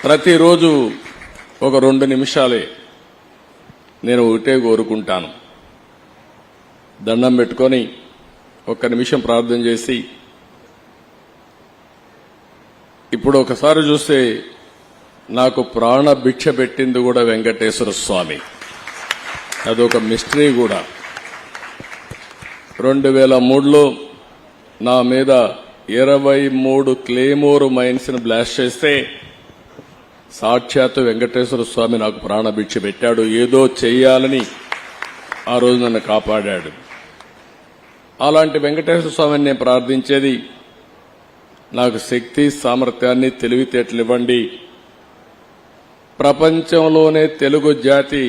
ప్రతిరోజు ఒక 2 నిమిషాలే నేను ఒకటే కోరుకుంటాను, దండం పెట్టుకొని 1 నిమిషం ప్రార్థన చేసి, ఇప్పుడు ఒకసారి చూస్తే నాకు ప్రాణ భిక్ష పెట్టింది కూడా వెంకటేశ్వర స్వామి. అదొక మిస్టరీ కూడా. 2003లో నా మీద 23 క్లేమోర్ మైన్స్ ని బ్లాస్ట్ చేస్తే సాక్షాత్తు వెంకటేశ్వర స్వామి నాకు ప్రాణభిక్ష పెట్టాడు. ఏదో చెయ్యాలని ఆ రోజు నన్ను కాపాడాడు. అలాంటి వెంకటేశ్వర స్వామిని నేను ప్రార్థించేది, నాకు శక్తి, సామర్థ్యాన్ని, తెలివితేటలు ఇవ్వండి. ప్రపంచంలోనే తెలుగు జాతి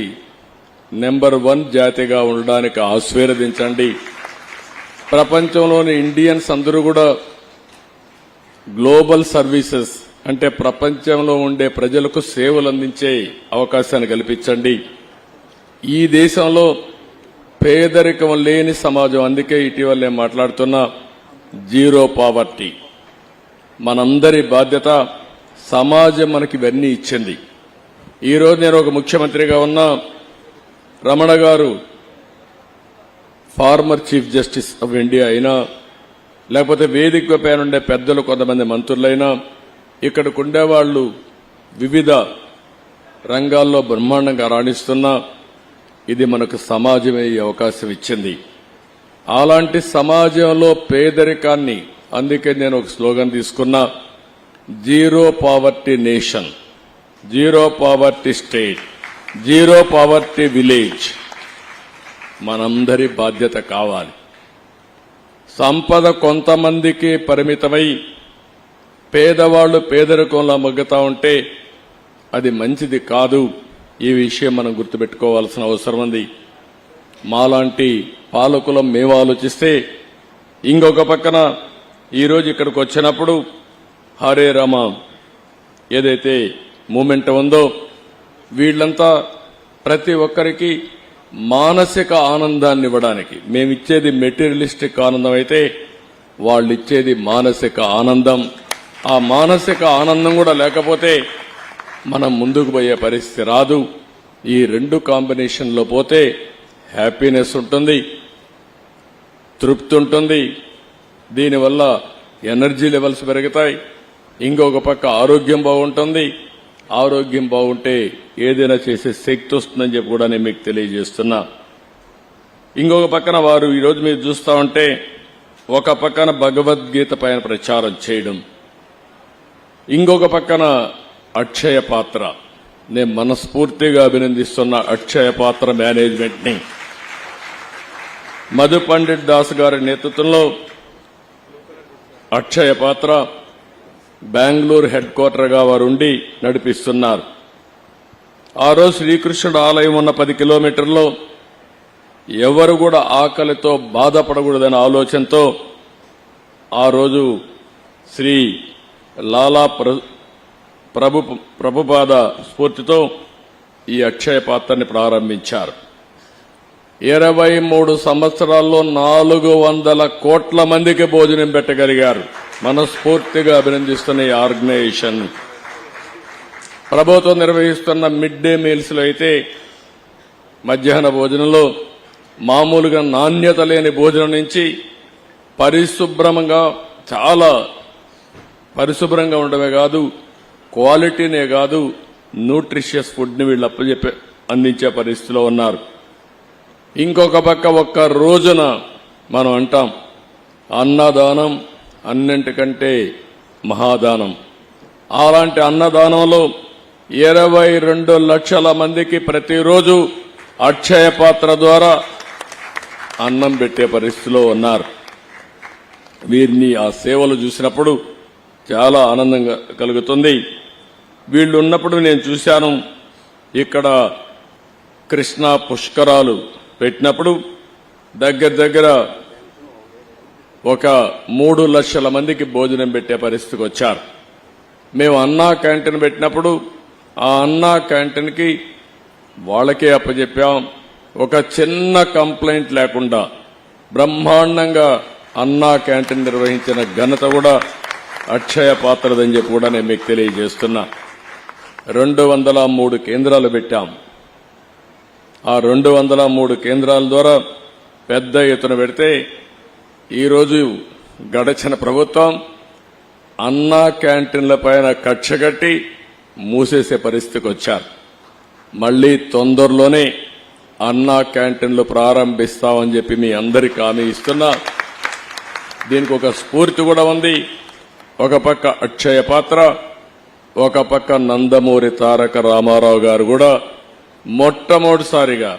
నెంబర్ 1 జాతిగా ఉండడానికి ఆశీర్వదించండి. ప్రపంచంలోని ఇండియన్స్ అందరూ కూడా గ్లోబల్ సర్వీసెస్ అంటే ప్రపంచంలో ఉండే ప్రజలకు సేవలు అందించే అవకాశాన్ని కల్పించండి. ఈ దేశంలో పేదరికం లేని సమాజం, అందుకే ఇటీవల నేను మాట్లాడుతున్నా జీరో పావర్టీ. మనందరి బాధ్యత. సమాజం మనకి ఇవన్నీ ఇచ్చింది. ఈరోజు నేను ఒక ముఖ్యమంత్రిగా ఉన్నా, రమణ గారు farmer chief justice of India అయినా, లేకపోతే వేదిక పైన ఉండే పెద్దలు కొంతమంది మంత్రులైనా, ఇక్కడికి ఉండేవాళ్లు వివిధ రంగాల్లో బ్రహ్మాండంగా రాణిస్తున్నా, ఇది మనకు సమాజమే ఈ అవకాశం ఇచ్చింది. అలాంటి సమాజంలో పేదరికాన్ని, అందుకే నేను ఒక స్లోగన్ తీసుకున్నా, zero poverty nation, zero poverty state, zero poverty village మనందరి బాధ్యత కావాలి. సంపద కొంతమందికి పరిమితమై పేదవాళ్లు పేదరికంలో మగ్గుతా ఉంటే అది మంచిది కాదు. ఈ విషయం మనం గుర్తుపెట్టుకోవాల్సిన అవసరం ఉంది. మాలాంటి పాలకులం మేము ఆలోచిస్తే, ఇంకొక పక్కన ఈరోజు ఇక్కడికి వచ్చినప్పుడు హరే రామ ఏదైతే మూమెంట్ ఉందో, వీళ్లంతా ప్రతి ఒక్కరికి మానసిక ఆనందాన్ని ఇవ్వడానికి, మేమిచ్చేది మెటీరియలిస్టిక్ ఆనందం అయితే వాళ్ళు ఇచ్చేది మానసిక ఆనందం. ఆ మానసిక ఆనందం కూడా లేకపోతే మనం ముందుకు పోయే పరిస్థితి రాదు. ఈ రెండు కాంబినేషన్లో పోతే హ్యాపీనెస్ ఉంటుంది, తృప్తి ఉంటుంది, దీనివల్ల ఎనర్జీ లెవెల్స్ పెరుగుతాయి. ఇంకొక పక్క ఆరోగ్యం బాగుంటుంది. ఆరోగ్యం బాగుంటే ఏదైనా చేసే శక్తి వస్తుందని చెప్పి కూడా నేను మీకు తెలియజేస్తున్నా. ఇంకొక పక్కన వారు ఈరోజు మీరు చూస్తా ఉంటే, ఒక పక్కన భగవద్గీత పైన ప్రచారం చేయడం, ఇంకొక పక్కన అక్షయ పాత్ర. నేను మనస్ఫూర్తిగా అభినందిస్తున్న అక్షయ పాత్ర మేనేజ్మెంట్ ని. మధు పండిట్ దాస్ గారి నేతృత్వంలో అక్షయ పాత్ర బెంగళూరు హెడ్ క్వార్టర్గా వారు ఉండి నడిపిస్తున్నారు. ఆ రోజు శ్రీకృష్ణుడు ఆలయం ఉన్న 10 కిలోమీటర్లో ఎవరు కూడా ఆకలితో బాధపడకూడదనే ఆలోచనతో ఆ రోజు శ్రీ లాలా ప్రభుపాద స్ఫూర్తితో ఈ అక్షయ పాత్రని ప్రారంభించారు. 23 సంవత్సరాల్లో 400 కోట్ల మందికి భోజనం పెట్టగలిగారు. మనస్ఫూర్తిగా అభినందిస్తున్న ఈ ఆర్గనైజేషన్. ప్రభుత్వం నిర్వహిస్తున్న మిడ్ డే మీల్స్ లో అయితే మధ్యాహ్న భోజనంలో మామూలుగా నాణ్యత లేని భోజనం నుంచి పరిశుభ్రంగా, చాలా పరిశుభ్రంగా ఉండమే కాదు, క్వాలిటీనే కాదు, న్యూట్రిషియస్ ఫుడ్ ని వీళ్ళు అందించే పరిస్థితిలో ఉన్నారు. ఇంకొక పక్క ఒక్క రోజున మనం అంటాం అన్నదానం అన్నింటికంటే మహాదానం. అలాంటి అన్నదానంలో 22 లక్షల మందికి ప్రతిరోజు అక్షయ పాత్ర ద్వారా అన్నం పెట్టే పరిస్థితిలో ఉన్నారు. వీరిని ఆ సేవలు చూసినప్పుడు చాలా ఆనందంగా కలుగుతుంది. వీళ్ళు ఉన్నప్పుడు నేను చూశాను, ఇక్కడ కృష్ణా పుష్కరాలు పెట్టినప్పుడు దగ్గర ఒక 3 లక్షల మందికి భోజనం పెట్టే పరిస్థితికి వచ్చారు. మేము అన్నా క్యాంటీన్ పెట్టినప్పుడు ఆ అన్నా క్యాంటీన్కి వాళ్ళకే అప్పచెప్పాం. ఒక చిన్న కంప్లైంట్ లేకుండా బ్రహ్మాండంగా అన్నా క్యాంటీన్ నిర్వహించిన ఘనత కూడా అక్షయ పాత్రదని చెప్పి కూడా నేను మీకు తెలియజేస్తున్నా. 203 కేంద్రాలు పెట్టాం. ఆ 203 కేంద్రాల ద్వారా పెద్ద ఎత్తున పెడితే ఈరోజు గడచిన ప్రభుత్వం అన్నా క్యాంటీన్ల పైన కక్షగట్టి మూసేసే పరిస్థితికి వచ్చారు. మళ్లీ తొందరలోనే అన్నా క్యాంటీన్లు ప్రారంభిస్తామని చెప్పి మీ అందరికీ హామీ ఇస్తున్నా. దీనికి ఒక స్ఫూర్తి కూడా ఉంది. ఒక పక్క అక్షయ పాత్ర, ఒక పక్క నందమూరి తారక రామారావు గారు కూడా మొట్టమొదటిసారిగా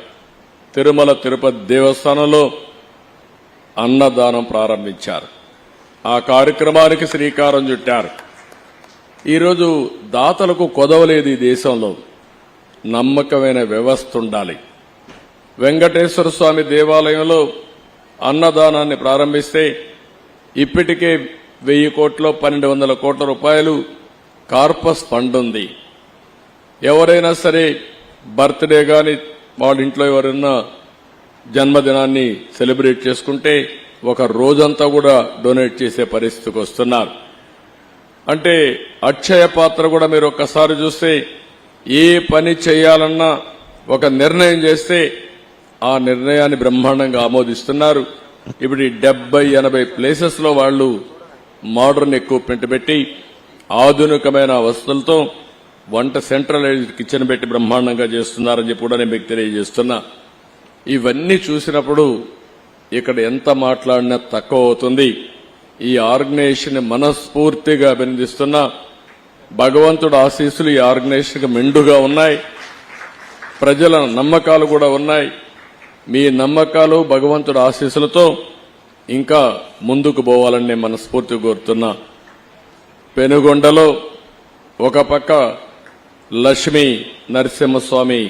తిరుమల తిరుపతి దేవస్థానంలో అన్నదానం ప్రారంభించారు. ఆ కార్యక్రమానికి శ్రీకారం చుట్టారు. ఈరోజు దాతలకు కొదవలేదు. ఈ దేశంలో నమ్మకమైన వ్యవస్థ ఉండాలి. వెంకటేశ్వర స్వామి దేవాలయంలో అన్నదానాన్ని ప్రారంభిస్తే ఇప్పటికే 1000 కోట్లు 1200 కోట్ల రూపాయలు కార్పస్ ఫండ్ ఉంది. ఎవరైనా సరే బర్త్డే కానీ వాళ్ళ ఇంట్లో ఎవరైనా జన్మదినాన్ని సెలబ్రేట్ చేసుకుంటే ఒక రోజంతా కూడా డొనేట్ చేసే పరిస్థితికి వస్తున్నారు. అంటే అక్షయ పాత్ర కూడా మీరు ఒక్కసారి చూస్తే ఏ పని చేయాలన్నా ఒక నిర్ణయం చేస్తే ఆ నిర్ణయాన్ని బ్రహ్మాండంగా ఆమోదిస్తున్నారు. ఇప్పుడు 70-80 ప్లేసెస్ లో వాళ్ళు మోడర్న్ ఎక్విప్మెంట్ పెట్టి ఆధునికమైన వస్తువులతో వంట సెంట్రలైజ్డ్ కిచెన్ పెట్టి బ్రహ్మాండంగా చేస్తున్నారని చెప్పి కూడా నేను మీకు తెలియజేస్తున్నా. ఇవన్నీ చూసినప్పుడు ఇక్కడ ఎంత మాట్లాడినా తక్కువ అవుతుంది. ఈ ఆర్గనైజేషన్ మనస్ఫూర్తిగా అభినందిస్తున్నా. భగవంతుడు ఆశీస్సులు ఈ ఆర్గనైజేషన్కి మెండుగా ఉన్నాయి. ప్రజల నమ్మకాలు కూడా ఉన్నాయి. మీ నమ్మకాలు భగవంతుడు ఆశీస్సులతో ఇంకా ముందుకు పోవాలని నేను మనస్ఫూర్తిగా కోరుతున్నా. పెనుగొండలో ఒక పక్క లక్ష్మీ నరసింహస్వామి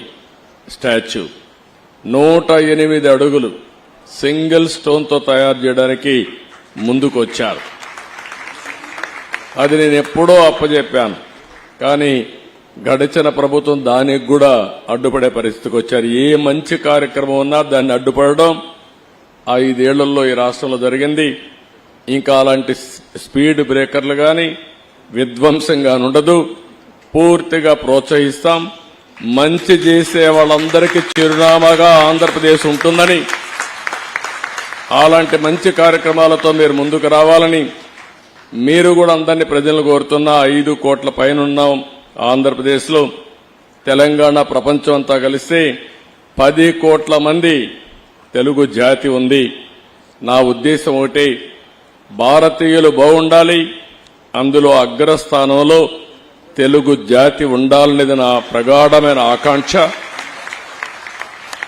స్టాచ్యూ 108 అడుగులు సింగిల్ స్టోన్తో తయారు చేయడానికి ముందుకు వచ్చారు. అది నేను ఎప్పుడో అప్పచెప్పాను, కానీ గడిచిన ప్రభుత్వం దానికి కూడా అడ్డుపడే పరిస్థితికి వచ్చారు. ఏ మంచి కార్యక్రమం ఉన్నా దాన్ని అడ్డుపడడం 5 ఏళ్లలో ఈ రాష్ట్రంలో జరిగింది. ఇంకా అలాంటి స్పీడ్ బ్రేకర్లు గాని విధ్వంసంగా ఉండదు. పూర్తిగా ప్రోత్సహిస్తాం. మంచి చేసే వాళ్ళందరికీ చిరునామాగా ఆంధ్రప్రదేశ్ ఉంటుందని, అలాంటి మంచి కార్యక్రమాలతో మీరు ముందుకు రావాలని మీరు కూడా అందరినీ ప్రజలను కోరుతున్నా. 5 కోట్ల పైన ఉన్నాం ఆంధ్రప్రదేశ్లో. తెలంగాణ ప్రపంచం అంతా కలిస్తే 10 కోట్ల మంది తెలుగు జాతి ఉంది. నా ఉద్దేశం ఒకటి, భారతీయులు బాగుండాలి, అందులో అగ్రస్థానంలో తెలుగు జాతి ఉండాలనేది నా ప్రగాఢమైన ఆకాంక్ష,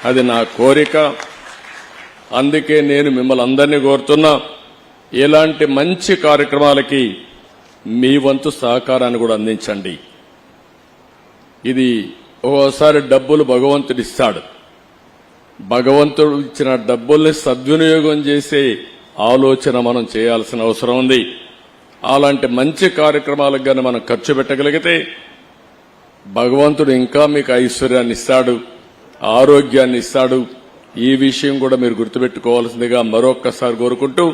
అది నా కోరిక. అందుకే నేను మిమ్మల్ని అందరినీ కోరుతున్నా, ఇలాంటి మంచి కార్యక్రమాలకి మీ వంతు సహకారాన్ని కూడా అందించండి. ఇది ఓసారి డబ్బులు భగవంతుడు ఇస్తాడు. భగవంతుడు ఇచ్చిన డబ్బుల్ని సద్వినియోగం చేసే ఆలోచన మనం చేయాల్సిన అవసరం ఉంది. అలాంటి మంచి కార్యక్రమాలకు గాని మనం ఖర్చు పెట్టగలిగితే భగవంతుడు ఇంకా మీకు ఐశ్వర్యాన్ని ఇస్తాడు, ఆరోగ్యాన్ని ఇస్తాడు. ఈ విషయం కూడా మీరు గుర్తుపెట్టుకోవాల్సిందిగా మరొక్కసారి కోరుకుంటూ,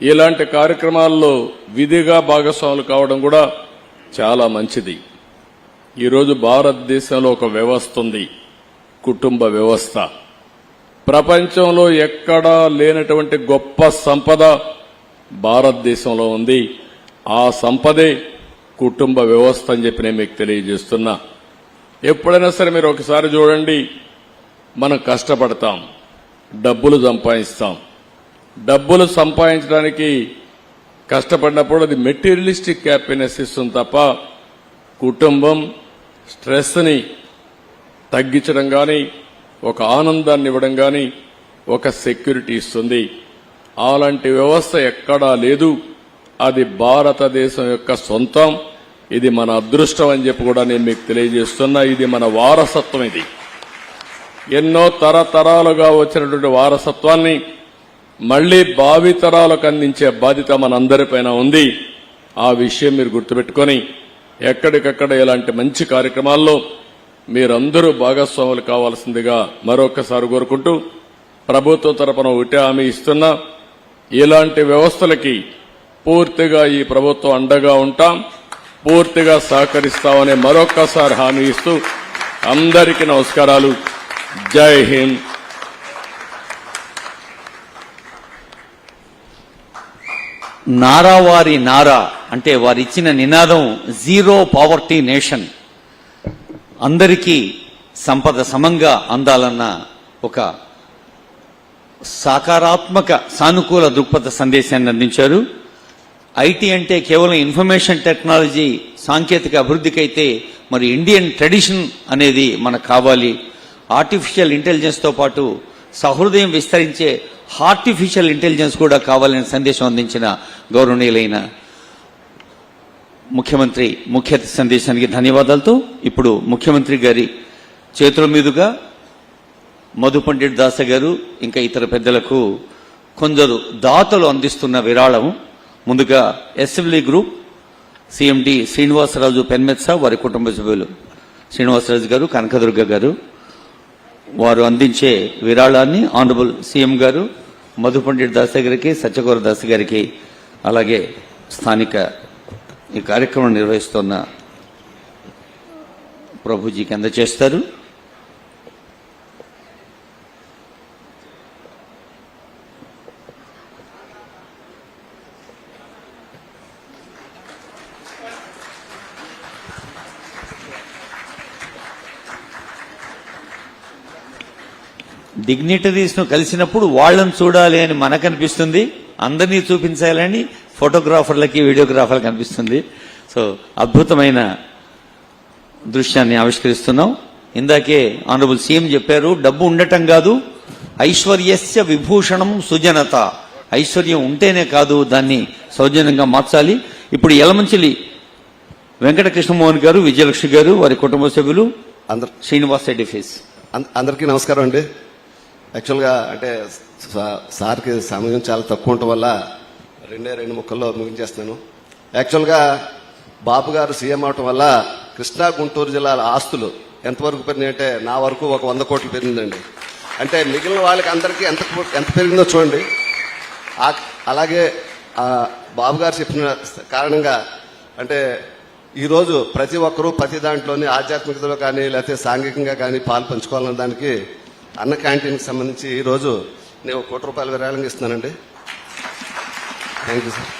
ఇలాంటి కార్యక్రమాల్లో విధిగా భాగస్వాములు కావడం కూడా చాలా మంచిది. ఈరోజు భారతదేశంలో ఒక వ్యవస్థ ఉంది, కుటుంబ వ్యవస్థ. ప్రపంచంలో ఎక్కడా లేనటువంటి గొప్ప సంపద భారతదేశంలో ఉంది. ఆ సంపదే కుటుంబ వ్యవస్థ అని చెప్పి నేను మీకు తెలియజేస్తున్నా. ఎప్పుడైనా సరే మీరు ఒకసారి చూడండి, మనం కష్టపడతాం, డబ్బులు సంపాదిస్తాం. డబ్బులు సంపాదించడానికి కష్టపడినప్పుడు అది మెటీరియలిస్టిక్ హ్యాపీనెస్ ఇస్తుంది తప్ప కుటుంబం స్ట్రెస్ని తగ్గించడం కానీ, ఒక ఆనందాన్ని ఇవ్వడం కానీ, ఒక సెక్యూరిటీ ఇస్తుంది. అలాంటి వ్యవస్థ ఎక్కడా లేదు. అది భారతదేశం యొక్క సొంతం. ఇది మన అదృష్టం అని చెప్పి కూడా నేను మీకు తెలియజేస్తున్నా. ఇది మన వారసత్వం. ఇది ఎన్నో తరతరాలుగా వచ్చినటువంటి వారసత్వాన్ని మళ్లీ భావితరాలకు అందించే బాధ్యత మనందరిపైన ఉంది. ఆ విషయం మీరు గుర్తుపెట్టుకొని ఎక్కడికక్కడ ఇలాంటి మంచి కార్యక్రమాల్లో మీరందరూ భాగస్వాములు కావాల్సిందిగా మరొకసారి కోరుకుంటూ, ప్రభుత్వం తరపున ఒకటే హామీ ఇస్తున్నా, ఇలాంటి వ్యవస్థలకి పూర్తిగా ఈ ప్రభుత్వం అండగా ఉంటాం, పూర్తిగా సహకరిస్తామని మరొక్కసారి హామీ ఇస్తూ అందరికీ నమస్కారాలు. జై హింద్. నారా వారి నారా అంటే వారిచ్చిన నినాదం జీరో పావర్టీ నేషన్, అందరికీ సంపద సమంగా అందాలన్న ఒక సాకారాత్మక సానుకూల దృక్పథ సందేశాన్ని అందించారు. ఐటీ అంటే కేవలం ఇన్ఫర్మేషన్ టెక్నాలజీ సాంకేతిక అభివృద్ధికైతే మరి ఇండియన్ ట్రెడిషన్ అనేది మనకు కావాలి. ఆర్టిఫిషియల్ ఇంటెలిజెన్స్తో పాటు సహృదయం విస్తరించే హార్టిఫిషియల్ ఇంటెలిజెన్స్ కూడా కావాలనే సందేశం అందించిన గౌరవనీయులైన ముఖ్యమంత్రి ముఖ్య సందేశానికి ధన్యవాదాలతో ఇప్పుడు ముఖ్యమంత్రి గారి చేతుల మీదుగా మధు పండిట్ దాస గారు ఇంకా ఇతర పెద్దలకు కొందరు దాతలు అందిస్తున్న విరాళం. ముందుగా ఎస్ఎంలీ గ్రూప్ సిఎండి శ్రీనివాసరాజు పెన్మెత్స, వారి కుటుంబ సభ్యులు శ్రీనివాసరాజు గారు, కనకదుర్గ గారు, వారు అందించే విరాళాన్ని ఆనరబుల్ సీఎం గారు మధు పండిట్ దాస్ గారికి, సత్యకూర దాస్ గారికి, అలాగే స్థానిక ఈ కార్యక్రమం నిర్వహిస్తున్న ప్రభుజీకి అందజేస్తారు. డిగ్నిటరీస్ ను కలిసినప్పుడు వాళ్ళని చూడాలి అని మనకు అనిపిస్తుంది, అందరినీ చూపించాలని ఫోటోగ్రాఫర్లకి, వీడియోగ్రాఫర్లకి అనిపిస్తుంది. సో అద్భుతమైన దృశ్యాన్ని ఆవిష్కరిస్తున్నాం. ఇందాకే ఆనరబుల్ సీఎం చెప్పారు, డబ్బు ఉండటం కాదు, ఐశ్వర్యస్య విభూషణం సుజనత. ఐశ్వర్యం ఉంటేనే కాదు, దాన్ని సౌజన్యంగా మార్చాలి. ఇప్పుడు యలమంచిలి వెంకట కృష్ణమోహన్ గారు, విజయలక్ష్మి గారు, వారి కుటుంబ సభ్యులు, శ్రీనివాస్ రెడ్డి ఫేస్. అందరికీ నమస్కారం అండి. యాక్చువల్గా అంటే సార్కి సమయం చాలా తక్కువ ఉండటం వల్ల రెండు ముక్కల్లో ముగించేస్తున్నాను. యాక్చువల్గా బాబు గారు సీఎం అవటం వల్ల కృష్ణా గుంటూరు జిల్లాల ఆస్తులు ఎంతవరకు పెరిగినాయి అంటే నా వరకు ఒక 100 కోట్లు పెరిగిందండి. అంటే మిగిలిన వాళ్ళకి అందరికీ ఎంత పెరిగిందో చూడండి. అలాగే బాబు గారు చెప్పిన కారణంగా అంటే ఈరోజు ప్రతి ఒక్కరూ ప్రతి దాంట్లోని ఆధ్యాత్మికతలో కానీ లేకపోతే సాంఘికంగా కానీ పాలు పంచుకోవాలన్న దానికి అన్న క్యాంటీన్కి సంబంధించి ఈరోజు నేను ₹1 విరాళంగా ఇస్తున్నానండి. Thank you sir.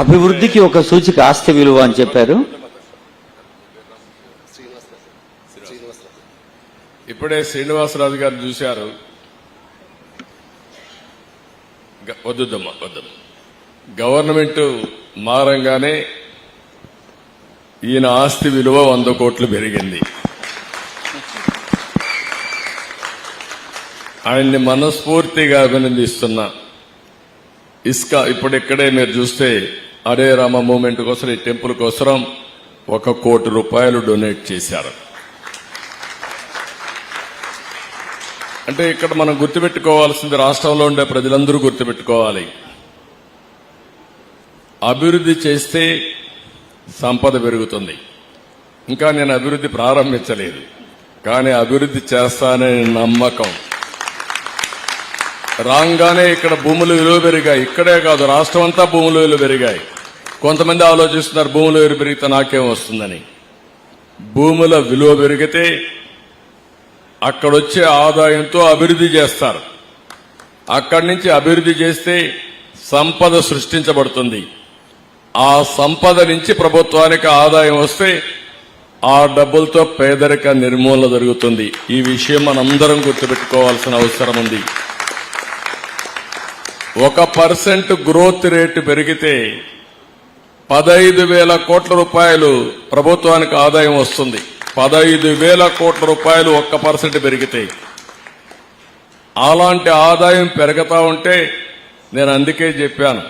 అభివృద్ధికి ఒక సూచిక ఆస్తి విలువ అని చెప్పారు. ఇప్పుడే శ్రీనివాసరాజు గారు చూశారు. వద్దుద్దమ్మా వద్దమ్మా. గవర్నమెంట్ మారంగానే ఈయన ఆస్తి విలువ 100 కోట్లు పెరిగింది. ఆయన్ని మనస్ఫూర్తిగా అభినందిస్తున్నా. ఇసుక ఇప్పుడు ఇక్కడే మీరు చూస్తే హరే రామ మూవ్మెంట్ కోసం, ఈ టెంపుల్ కోసం ₹1 కోటి డొనేట్ చేశారు. అంటే ఇక్కడ మనం గుర్తుపెట్టుకోవాల్సింది, రాష్ట్రంలో ఉండే ప్రజలందరూ గుర్తుపెట్టుకోవాలి, అభివృద్ధి చేస్తే సంపద పెరుగుతుంది. ఇంకా నేను అభివృద్ధి ప్రారంభించలేదు, కానీ అభివృద్ధి చేస్తాననే నమ్మకం. రాగానే ఇక్కడ భూముల విలువ పెరిగాయి. ఇక్కడే కాదు, రాష్ట్రం అంతా భూముల విలువ పెరిగాయి. కొంతమంది ఆలోచిస్తున్నారు భూముల విలువ పెరిగితే నాకేం వస్తుందని. భూముల విలువ పెరిగితే అక్కడొచ్చే ఆదాయంతో అభివృద్ధి చేస్తారు. అక్కడి నుంచి అభివృద్ధి చేస్తే సంపద సృష్టించబడుతుంది. ఆ సంపద నుంచి ప్రభుత్వానికి ఆదాయం వస్తే ఆ డబ్బులతో పేదరిక నిర్మూలన జరుగుతుంది. ఈ విషయం మనందరం గుర్తుపెట్టుకోవాల్సిన అవసరం ఉంది. 1% గ్రోత్ రేటు పెరిగితే 15,000 కోట్ల రూపాయలు ప్రభుత్వానికి ఆదాయం వస్తుంది. 15,000 కోట్ల రూపాయలు 1% పెరిగితే. అలాంటి ఆదాయం పెరుగుతా ఉంటే నేను అందుకే చెప్పాను,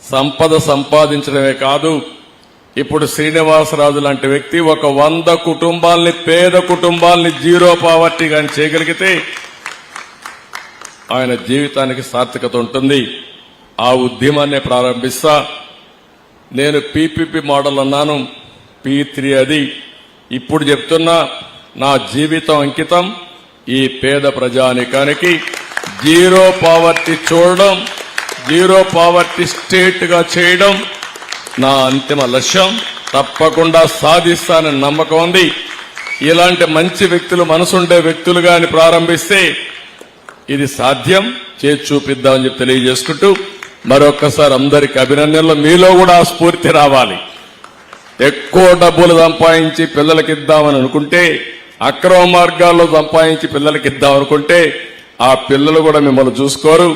సంపద సంపాదించడమే కాదు, ఇప్పుడు శ్రీనివాసరాజు లాంటి వ్యక్తి ఒక 100 కుటుంబాల్ని, పేద కుటుంబాల్ని జీరో పావర్టీ గాని చేయగలిగితే ఆయన జీవితానికి సార్థకత ఉంటుంది. ఆ ఉద్యమాన్ని ప్రారంభిస్తా. నేను పీపీపీ మోడల్ అన్నాను, P3 అది. ఇప్పుడు చెప్తున్నా, నా జీవితం అంకితం ఈ పేద ప్రజానికానికి జీరో పావర్టీ చూడడం, జీరో పావర్టీ స్టేట్ గా చేయడం నా అంతిమ లక్ష్యం. తప్పకుండా సాధిస్తానని నమ్మకం ఉంది. ఇలాంటి మంచి వ్యక్తులు, మనసుండే వ్యక్తులుగాని ప్రారంభిస్తే ఇది సాధ్యం. చేసి చూపిద్దామని చెప్పి తెలియజేసుకుంటూ మరొక్కసారి అందరికి అభినందనలు. మీలో కూడా ఆ స్ఫూర్తి రావాలి. ఎక్కువ డబ్బులు సంపాదించి పిల్లలకి ఇద్దామని అనుకుంటే, అక్రమ మార్గాల్లో సంపాదించి పిల్లలకి ఇద్దాం అనుకుంటే ఆ పిల్లలు కూడా మిమ్మల్ని చూసుకోరు.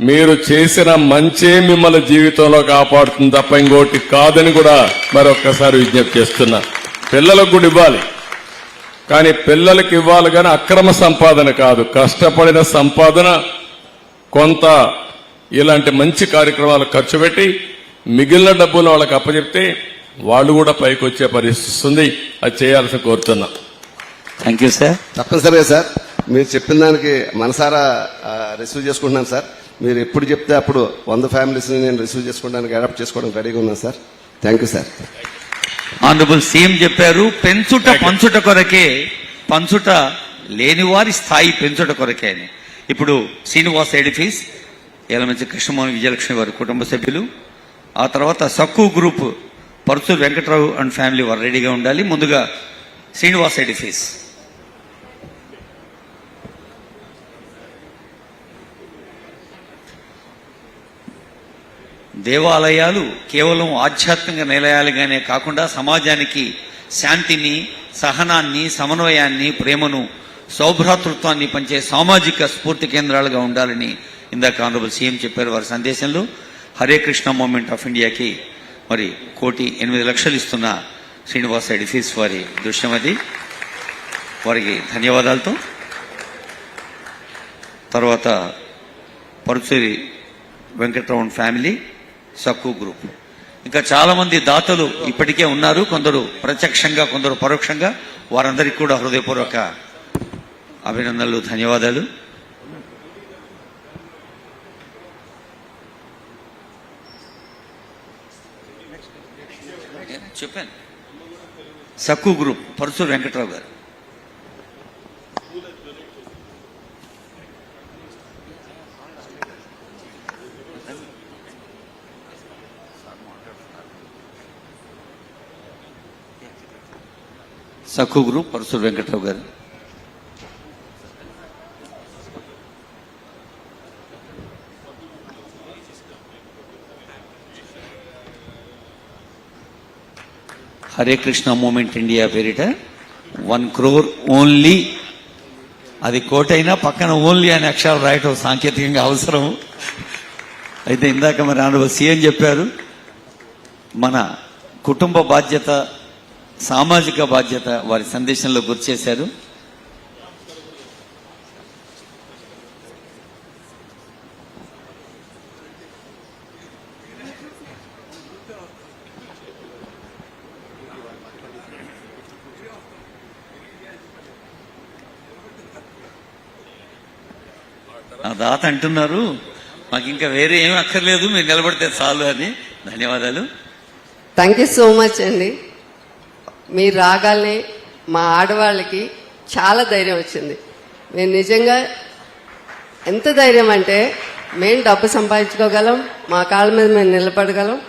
మీరు చేసిన మంచే మిమ్మల్ని జీవితంలో కాపాడుతుంది తప్ప ఇంకోటి కాదని కూడా మరొక్కసారి విజ్ఞప్తి చేస్తున్నా. పిల్లలకు కూడా ఇవ్వాలి, కానీ పిల్లలకి ఇవ్వాలి కానీ అక్రమ సంపాదన కాదు, కష్టపడిన సంపాదన. కొంత ఇలాంటి మంచి కార్యక్రమాలు ఖర్చు పెట్టి మిగిలిన డబ్బులు వాళ్ళకి అప్పచెప్తే వాళ్ళు కూడా పైకి వచ్చే పరిస్థితి ఉంది. అది చేయాల్సి కోరుతున్నా. Thank you sir. తప్పనిసరిగా సార్. మీరు చెప్పిన దానికి మనసారా రిసీవ్ చేసుకుంటున్నాను సార్. మీరు ఎప్పుడు చెప్తే అప్పుడు 100 ఫ్యామిలీస్ని నేను రిసీవ్ చేసుకోవడానికి అడాప్ట్ చేసుకోవడానికి రెడీగా ఉన్నాను sir. Thank you sir. Honourable CM చెప్పారు, పెంచుట పంచుట కొరకే, పంచుట లేనివారి స్థాయి పెంచుట కొరకే అని. ఇప్పుడు శ్రీనివాస్ ఎడిఫీస్, ఏలమంచి కృష్ణమోహన్ విజయలక్ష్మి వారి కుటుంబ సభ్యులు, ఆ తర్వాత Sakku group Paruchuru Venkatrao and family వారు రెడీగా ఉండాలి. ముందుగా శ్రీనివాస్ ఎడిఫీస్. దేవాలయాలు కేవలం ఆధ్యాత్మిక నిలయాలుగానే కాకుండా సమాజానికి శాంతిని, సహనాన్ని, సమన్వయాన్ని, ప్రేమను, సౌభ్రాతృత్వాన్ని పంచే సామాజిక స్ఫూర్తి కేంద్రాలుగా ఉండాలని ఇందాక ఆనరబుల్ సీఎం చెప్పారు వారి సందేశంలో. హరే కృష్ణ మూవ్మెంట్ ఆఫ్ ఇండియాకి మరి 1,08,00,000 ఇస్తున్న శ్రీనివాస్ ఎడిఫీస్ వారి దృశ్యం అది. వారికి ధన్యవాదాలతో తర్వాత పరుచూరి వెంకట్రావు ఫ్యామిలీ, సక్కు గ్రూప్, ఇంకా చాలా మంది దాతలు ఇప్పటికే ఉన్నారు, కొందరు ప్రత్యక్షంగా కొందరు పరోక్షంగా. వారందరికీ కూడా హృదయపూర్వక అభినందనలు, ధన్యవాదాలు. చెప్పాను సక్కు గ్రూప్ పరుచూరు వెంకట్రావు గారు. సక్కు గ్రూప్ పరుచూరు వెంకట్రావు గారు. హరే కృష్ణ మూవ్మెంట్ ఇండియా పేరిట 1 crore ఓన్లీ. అది కోటైనా పక్కన ఓన్లీ అనే అక్షరాలు రాయటం సాంకేతికంగా అవసరం. అయితే ఇందాక మరి ఆనరబుల్ సీఎం చెప్పారు, మన కుటుంబ బాధ్యత, సామాజిక బాధ్యత వారి సందేశంలో గుర్తు చేశారు. ఆ దాత అంటున్నారు మాకు ఇంకా వేరే ఏమీ అక్కర్లేదు, మీరు నిలబడితే చాలు అని. ధన్యవాదాలు. థ్యాంక్ యూ సో మచ్ అండి. మీరు రాగానే మా ఆడవాళ్ళకి చాలా ధైర్యం వచ్చింది. మేము నిజంగా ఎంత ధైర్యం అంటే మేము డబ్బు సంపాదించుకోగలం, మా కాళ్ళ మీద మేము నిలబడగలం.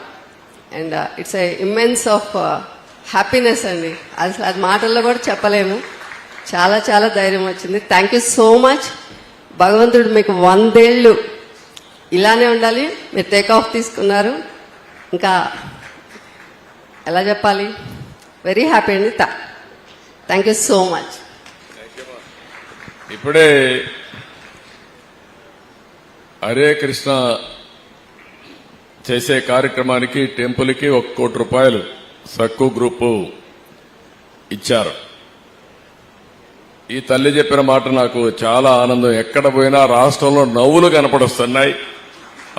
And it's a immense of happiness అండి. అసలు అది మాటల్లో కూడా చెప్పలేము. చాలా చాలా ధైర్యం వచ్చింది. Thank you so much. భగవంతుడు మీకు 100 ఏళ్ళు ఇలానే ఉండాలి. మీరు టేక్ ఆఫ్ తీసుకున్నారు, ఇంకా ఎలా చెప్పాలి, వెరీ హ్యాపీ అండి. Thank you so much. ఇప్పుడే హరే కృష్ణ చేసే కార్యక్రమానికి టెంపుల్కి 1 కోటి రూపాయలు సక్కు గ్రూపు ఇచ్చారు. ఈ తల్లి చెప్పిన మాట నాకు చాలా ఆనందం. ఎక్కడ పోయినా రాష్ట్రంలో నవ్వులు కనపడొస్తున్నాయి,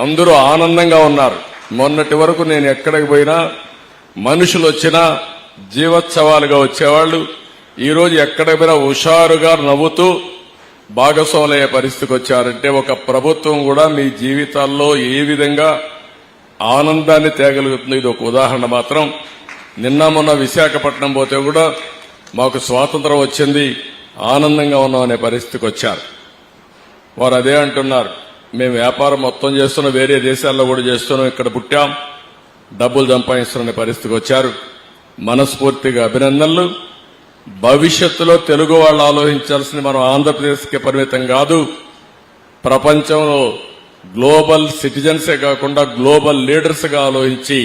అందరూ ఆనందంగా ఉన్నారు. మొన్నటి వరకు నేను ఎక్కడికి పోయినా మనుషులు వచ్చినా జీవోత్సవాలుగా వచ్చేవాళ్లు, ఈరోజు ఎక్కడికి పోయినా హుషారుగా నవ్వుతూ భాగస్వాములయ్యే పరిస్థితికి వచ్చారంటే ఒక ప్రభుత్వం కూడా మీ జీవితాల్లో ఏ విధంగా ఆనందాన్ని తేగలుగుతుంది. ఇది ఒక ఉదాహరణ మాత్రం. నిన్న మొన్న విశాఖపట్నం పోతే కూడా మాకు స్వాతంత్రం వచ్చింది, ఆనందంగా ఉన్నాం అనే పరిస్థితికి వచ్చారు. వారు అదే అంటున్నారు, మేము వ్యాపారం మొత్తం చేస్తున్నాం, వేరే దేశాల్లో కూడా చేస్తున్నాం, ఇక్కడ పుట్టాం, డబ్బులు సంపాదిస్తున్న పరిస్థితికి వచ్చారు. మనస్ఫూర్తిగా అభినందనలు. భవిష్యత్తులో తెలుగు వాళ్ళు ఆలోచించాల్సింది మనం ఆంధ్రప్రదేశ్కి పరిమితం కాదు, ప్రపంచంలో గ్లోబల్ సిటిజన్సే కాకుండా గ్లోబల్ లీడర్స్ గా ఆలోచించి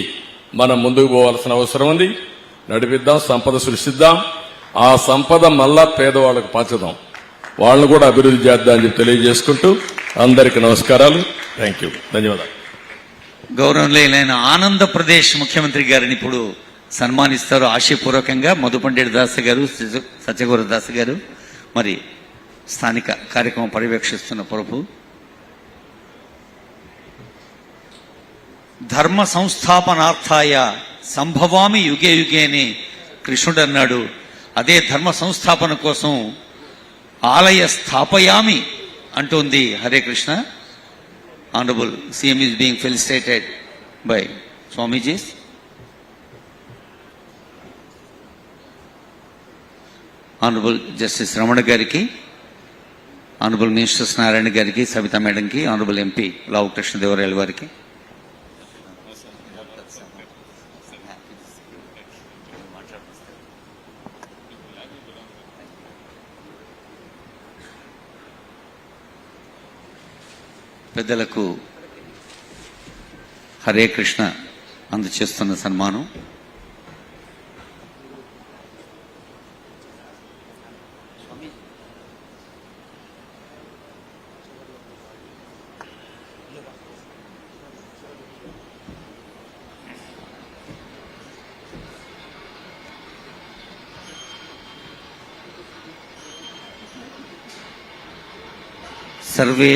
మనం ముందుకు పోవాల్సిన అవసరం ఉంది. నడిపిద్దాం, సంపద సృష్టిద్దాం, ఆ సంపద మళ్ళా పేదవాళ్లకు పంచుదాం, వాళ్ళను కూడా అభివృద్ధి చేద్దాం అని చెప్పి తెలియజేసుకుంటూ అందరికీ నమస్కారాలు. థ్యాంక్ యూ, ధన్యవాదాలు. గౌరవనీయులైన ఆంధ్రప్రదేశ్ ముఖ్యమంత్రి గారిని ఇప్పుడు సన్మానిస్తారు ఆశయపూర్వకంగా మధుపండేటి దాస్ గారు, సత్యగౌర దాస్ గారు. మరి స్థానిక కార్యక్రమం పర్యవేక్షిస్తున్న ప్రభు. ధర్మ సంస్థాపనార్థాయ సంభవామి యుగే యుగే అని కృష్ణుడు అన్నాడు. అదే ధర్మ సంస్థాపన కోసం ఆలయ స్థాపయామి అంటోంది Hare Krishna. Honourable CM is being felicitated by swamijis. Honourable justice Ramana గారికి, ఆనరబుల్ మినిస్టర్స్ నారాయణ గారికి, సవితా మేడంకి, ఆనరబుల్ ఎంపీ లావు కృష్ణదేవరాయలు వారికి, పెద్దలకు హరే కృష్ణ అందచేస్తున్న సన్మానం. సర్వే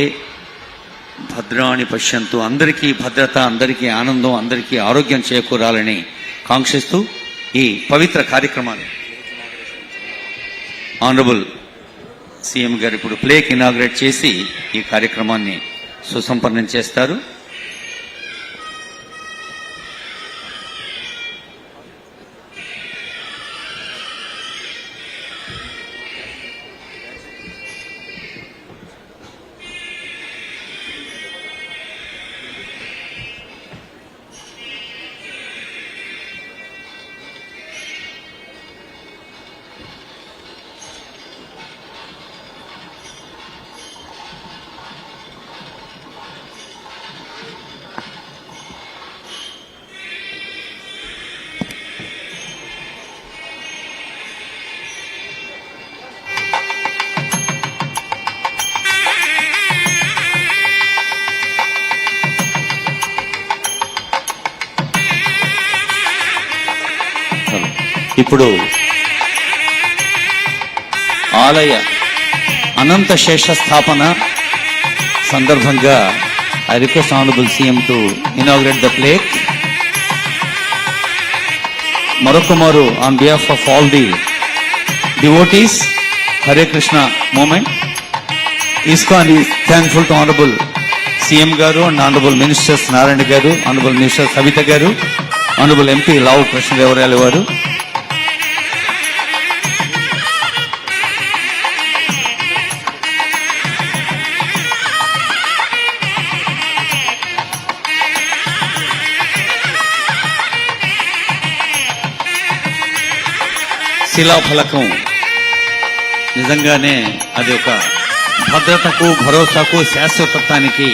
భద్రాణి పశ్యంతు, అందరికీ భద్రత, అందరికీ ఆనందం, అందరికీ ఆరోగ్యం చేకూరాలని కాంక్షిస్తూ ఈ పవిత్ర కార్యక్రమాన్ని ఆనరబుల్ సీఎం గారు ఇప్పుడు ప్లేక్ ఇనాగ్రేట్ చేసి ఈ కార్యక్రమాన్ని సుసంపన్నం చేస్తారు. ఇప్పుడు ఆలయ అనంత శేష స్థాపన సందర్భంగా I request honourable CM to inaugurate the plaque. మరొకమారు on behalf of all the devotees Hare Krishna movement, ISKCON is thankful to honourable CM గారు అండ్ ఆనరబుల్ మినిస్టర్స్ నారాయణ గారు, ఆనరబుల్ మినిస్టర్ సవిత గారు, ఆనరబుల్ ఎంపీ లావు కృష్ణదేవరాయలు వారు. శిలాఫలకం నిజంగానే అది ఒక భద్రతకు, భరోసాకు, శాశ్వతత్వానికి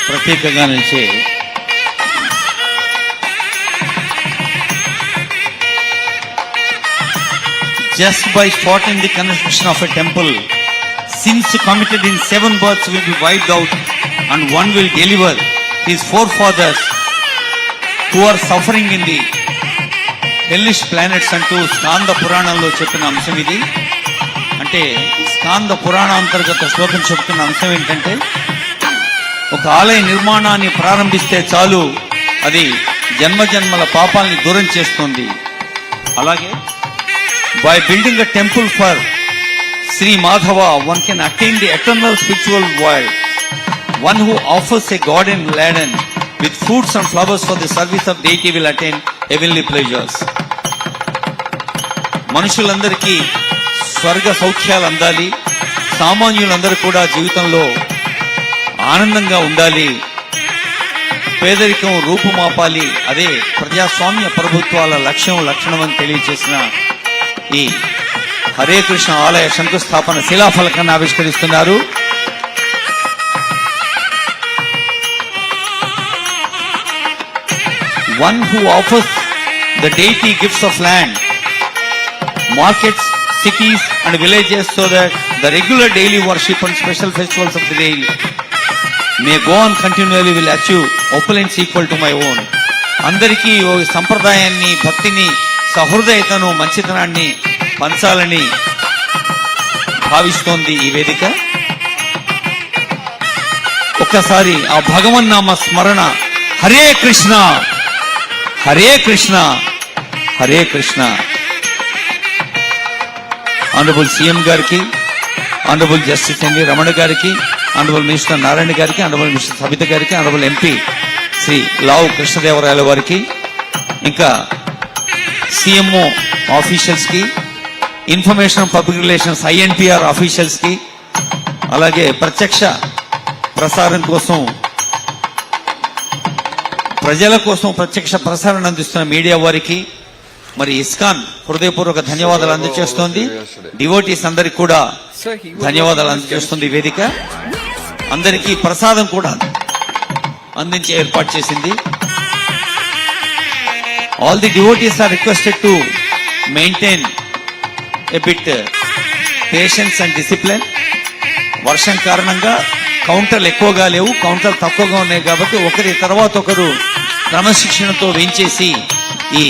ప్రత్యేకంగా నిలిచే just by spotting the construction of a temple, sins committed in 7 births will be wiped out and one will deliver his forefathers who are suffering in the hellish planets అంటూ స్కాంద పురాణంలో చెప్పిన అంశం ఇది. అంటే స్కాంద పురాణ అంతర్గత శ్లోకం చెప్తున్న అంశం ఏంటంటే, ఒక ఆలయ నిర్మాణాన్ని ప్రారంభిస్తే చాలు అది జన్మజన్మల పాపాలని దూరం చేస్తుంది. అలాగే by building a temple for Sri Madhava, one can attain the eternal spiritual world. One who offers a garden laden with fruits and flowers for the service of deity will attain heavenly pleasures. మనుషులందరికీ స్వర్గ సౌఖ్యాలు అందాలి, సామాన్యులందరూ కూడా జీవితంలో ఆనందంగా ఉండాలి, పేదరికం రూపుమాపాలి, అదే ప్రజాస్వామ్య ప్రభుత్వాల లక్ష్యం, లక్షణం అని తెలియజేసిన ఈ హరే కృష్ణ ఆలయ శంకుస్థాపన శిలాఫలకాన్ని ఆవిష్కరిస్తున్నారు. One who offers the deity gifts of land, markets, cities and villages so that the regular daily worship and special festivals of the day may go on continually will achieve opulence equal to my own. అందరికీ ఓ సంప్రదాయాన్ని, భక్తిని, సహృదయతను, మంచితనాన్ని పంచాలని భావిస్తోంది ఈ వేదిక. ఒక్కసారి ఆ భగవన్నామ స్మరణ, హరే కృష్ణ హరే కృష్ణ హరే కృష్ణ. ఆనరబుల్ సీఎం గారికి, ఆనరబుల్ జస్టిస్ ఎన్వి రమణ గారికి, ఆనరబుల్ మినిస్టర్ నారాయణ గారికి, ఆనరబుల్ మినిస్టర్ సబిత గారికి, ఆనరబుల్ ఎంపీ శ్రీ లావు కృష్ణదేవరాయల వారికి, ఇంకా సిఎంఓ ఆఫీషియల్స్ కి, information public relations INPR officials కి, అలాగే ప్రత్యక్ష ప్రసారం కోసం ప్రజల కోసం ప్రత్యక్ష ప్రసారం అందిస్తున్న మీడియా వారికి, మరి ఇస్కాన్ హృదయపూర్వక ధన్యవాదాలు అందజేస్తోంది. డివోటీస్ అందరికి కూడా ధన్యవాదాలు అందజేస్తుంది వేదిక. అందరికీ ప్రసాదం కూడా అందించే ఏర్పాటు చేసింది. All the devotees are requested to maintain a bit patience and discipline. వర్షం కారణంగా కౌంటర్లు ఎక్కువగా లేవు, కౌంటర్లు తక్కువగా ఉన్నాయి కాబట్టి ఒకరి తర్వాత ఒకరు క్రమశిక్షణతో వేయించేసి ఈ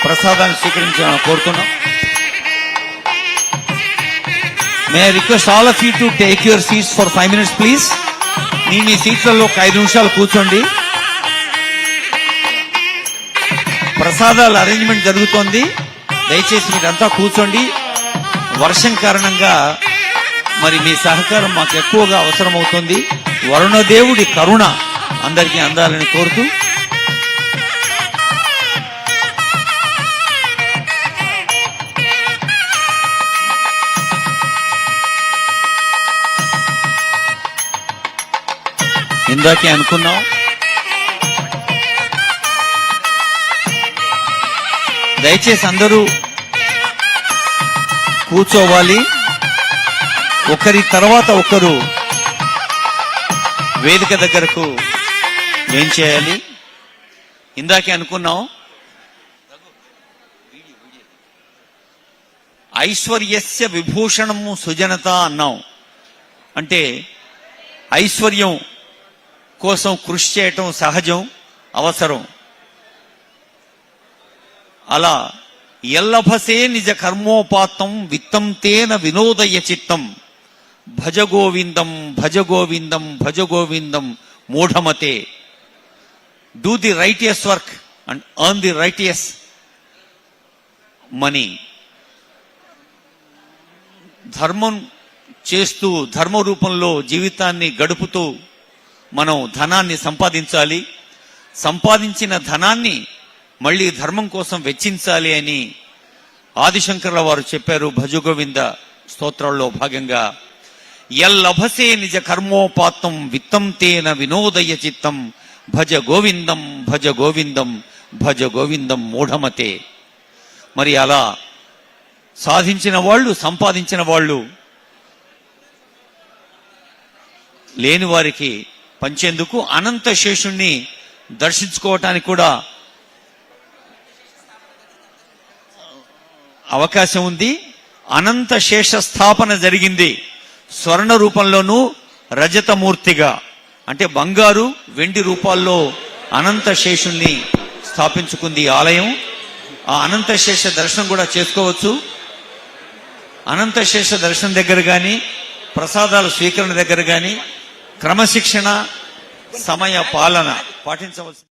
ప్రసాదాన్ని స్వీకరించాలని కోరుతున్నాం. May I request all of you to take your seats for 5 minutes please. మీ సీట్లలో ఒక 5 నిమిషాలు కూర్చోండి. ప్రసాదాల అరేంజ్మెంట్ జరుగుతోంది, దయచేసి మీరంతా కూర్చోండి. వర్షం కారణంగా మరి మీ సహకారం మాకు ఎక్కువగా అవసరం అవుతుంది. వరుణదేవుడి కరుణ అందరికీ అందాలని కోరుతూ ఇందాకే అనుకున్నాం, దయచేసి అందరూ కూర్చోవాలి. ఒకరి తర్వాత ఒకరు వేదిక దగ్గరకు ఏం చేయాలి. ఇందాకే అనుకున్నాం, ఐశ్వర్యస్య విభూషణము సుజనత అన్నాం. అంటే ఐశ్వర్యం కోసం కృషి చేయటం సహజం, అవసరం. అలా ఎల్లభసే నిజ కర్మోపాత్తం విత్తం తేన వినోదయ చిత్తం భజ గోవిందం భజ గోవిందం భజ గోవిందం మూఢమతే. Do the righteous work and earn the righteous money. ధర్మం చేస్తూ ధర్మ రూపంలో జీవితాన్ని గడుపుతూ మనం ధనాన్ని సంపాదించాలి. సంపాదించిన ధనాన్ని మళ్ళీ ధర్మం కోసం వెచ్చించాలి అని ఆదిశంకర్ల వారు చెప్పారు భజగోవింద స్తోత్రంలో భాగంగా. ఎల్లభసే నిజ కర్మోపాత్తం విత్తం తేన వినోదయ చిత్తం భజ గోవిందం భజ గోవిందం భజ గోవిందం మూఢమతే. మరి అలా సాధించిన వాళ్ళు, సంపాదించిన వాళ్ళు లేని వారికి పంచేందుకు అనంత శేషుణ్ణి దర్శించుకోవటానికి కూడా అవకాశం ఉంది. అనంత శేష స్థాపన జరిగింది. స్వర్ణ రూపంలోనూ రజతమూర్తిగా, అంటే బంగారు వెండి రూపాల్లో అనంత శేషుణ్ణి స్థాపించుకుంది ఆలయం. ఆ అనంత శేష దర్శనం కూడా చేసుకోవచ్చు. అనంత శేష దర్శనం దగ్గర కానీ, ప్రసాదాల స్వీకరణ దగ్గర కానీ క్రమశిక్షణ, సమయ పాలన పాటించవలసింది.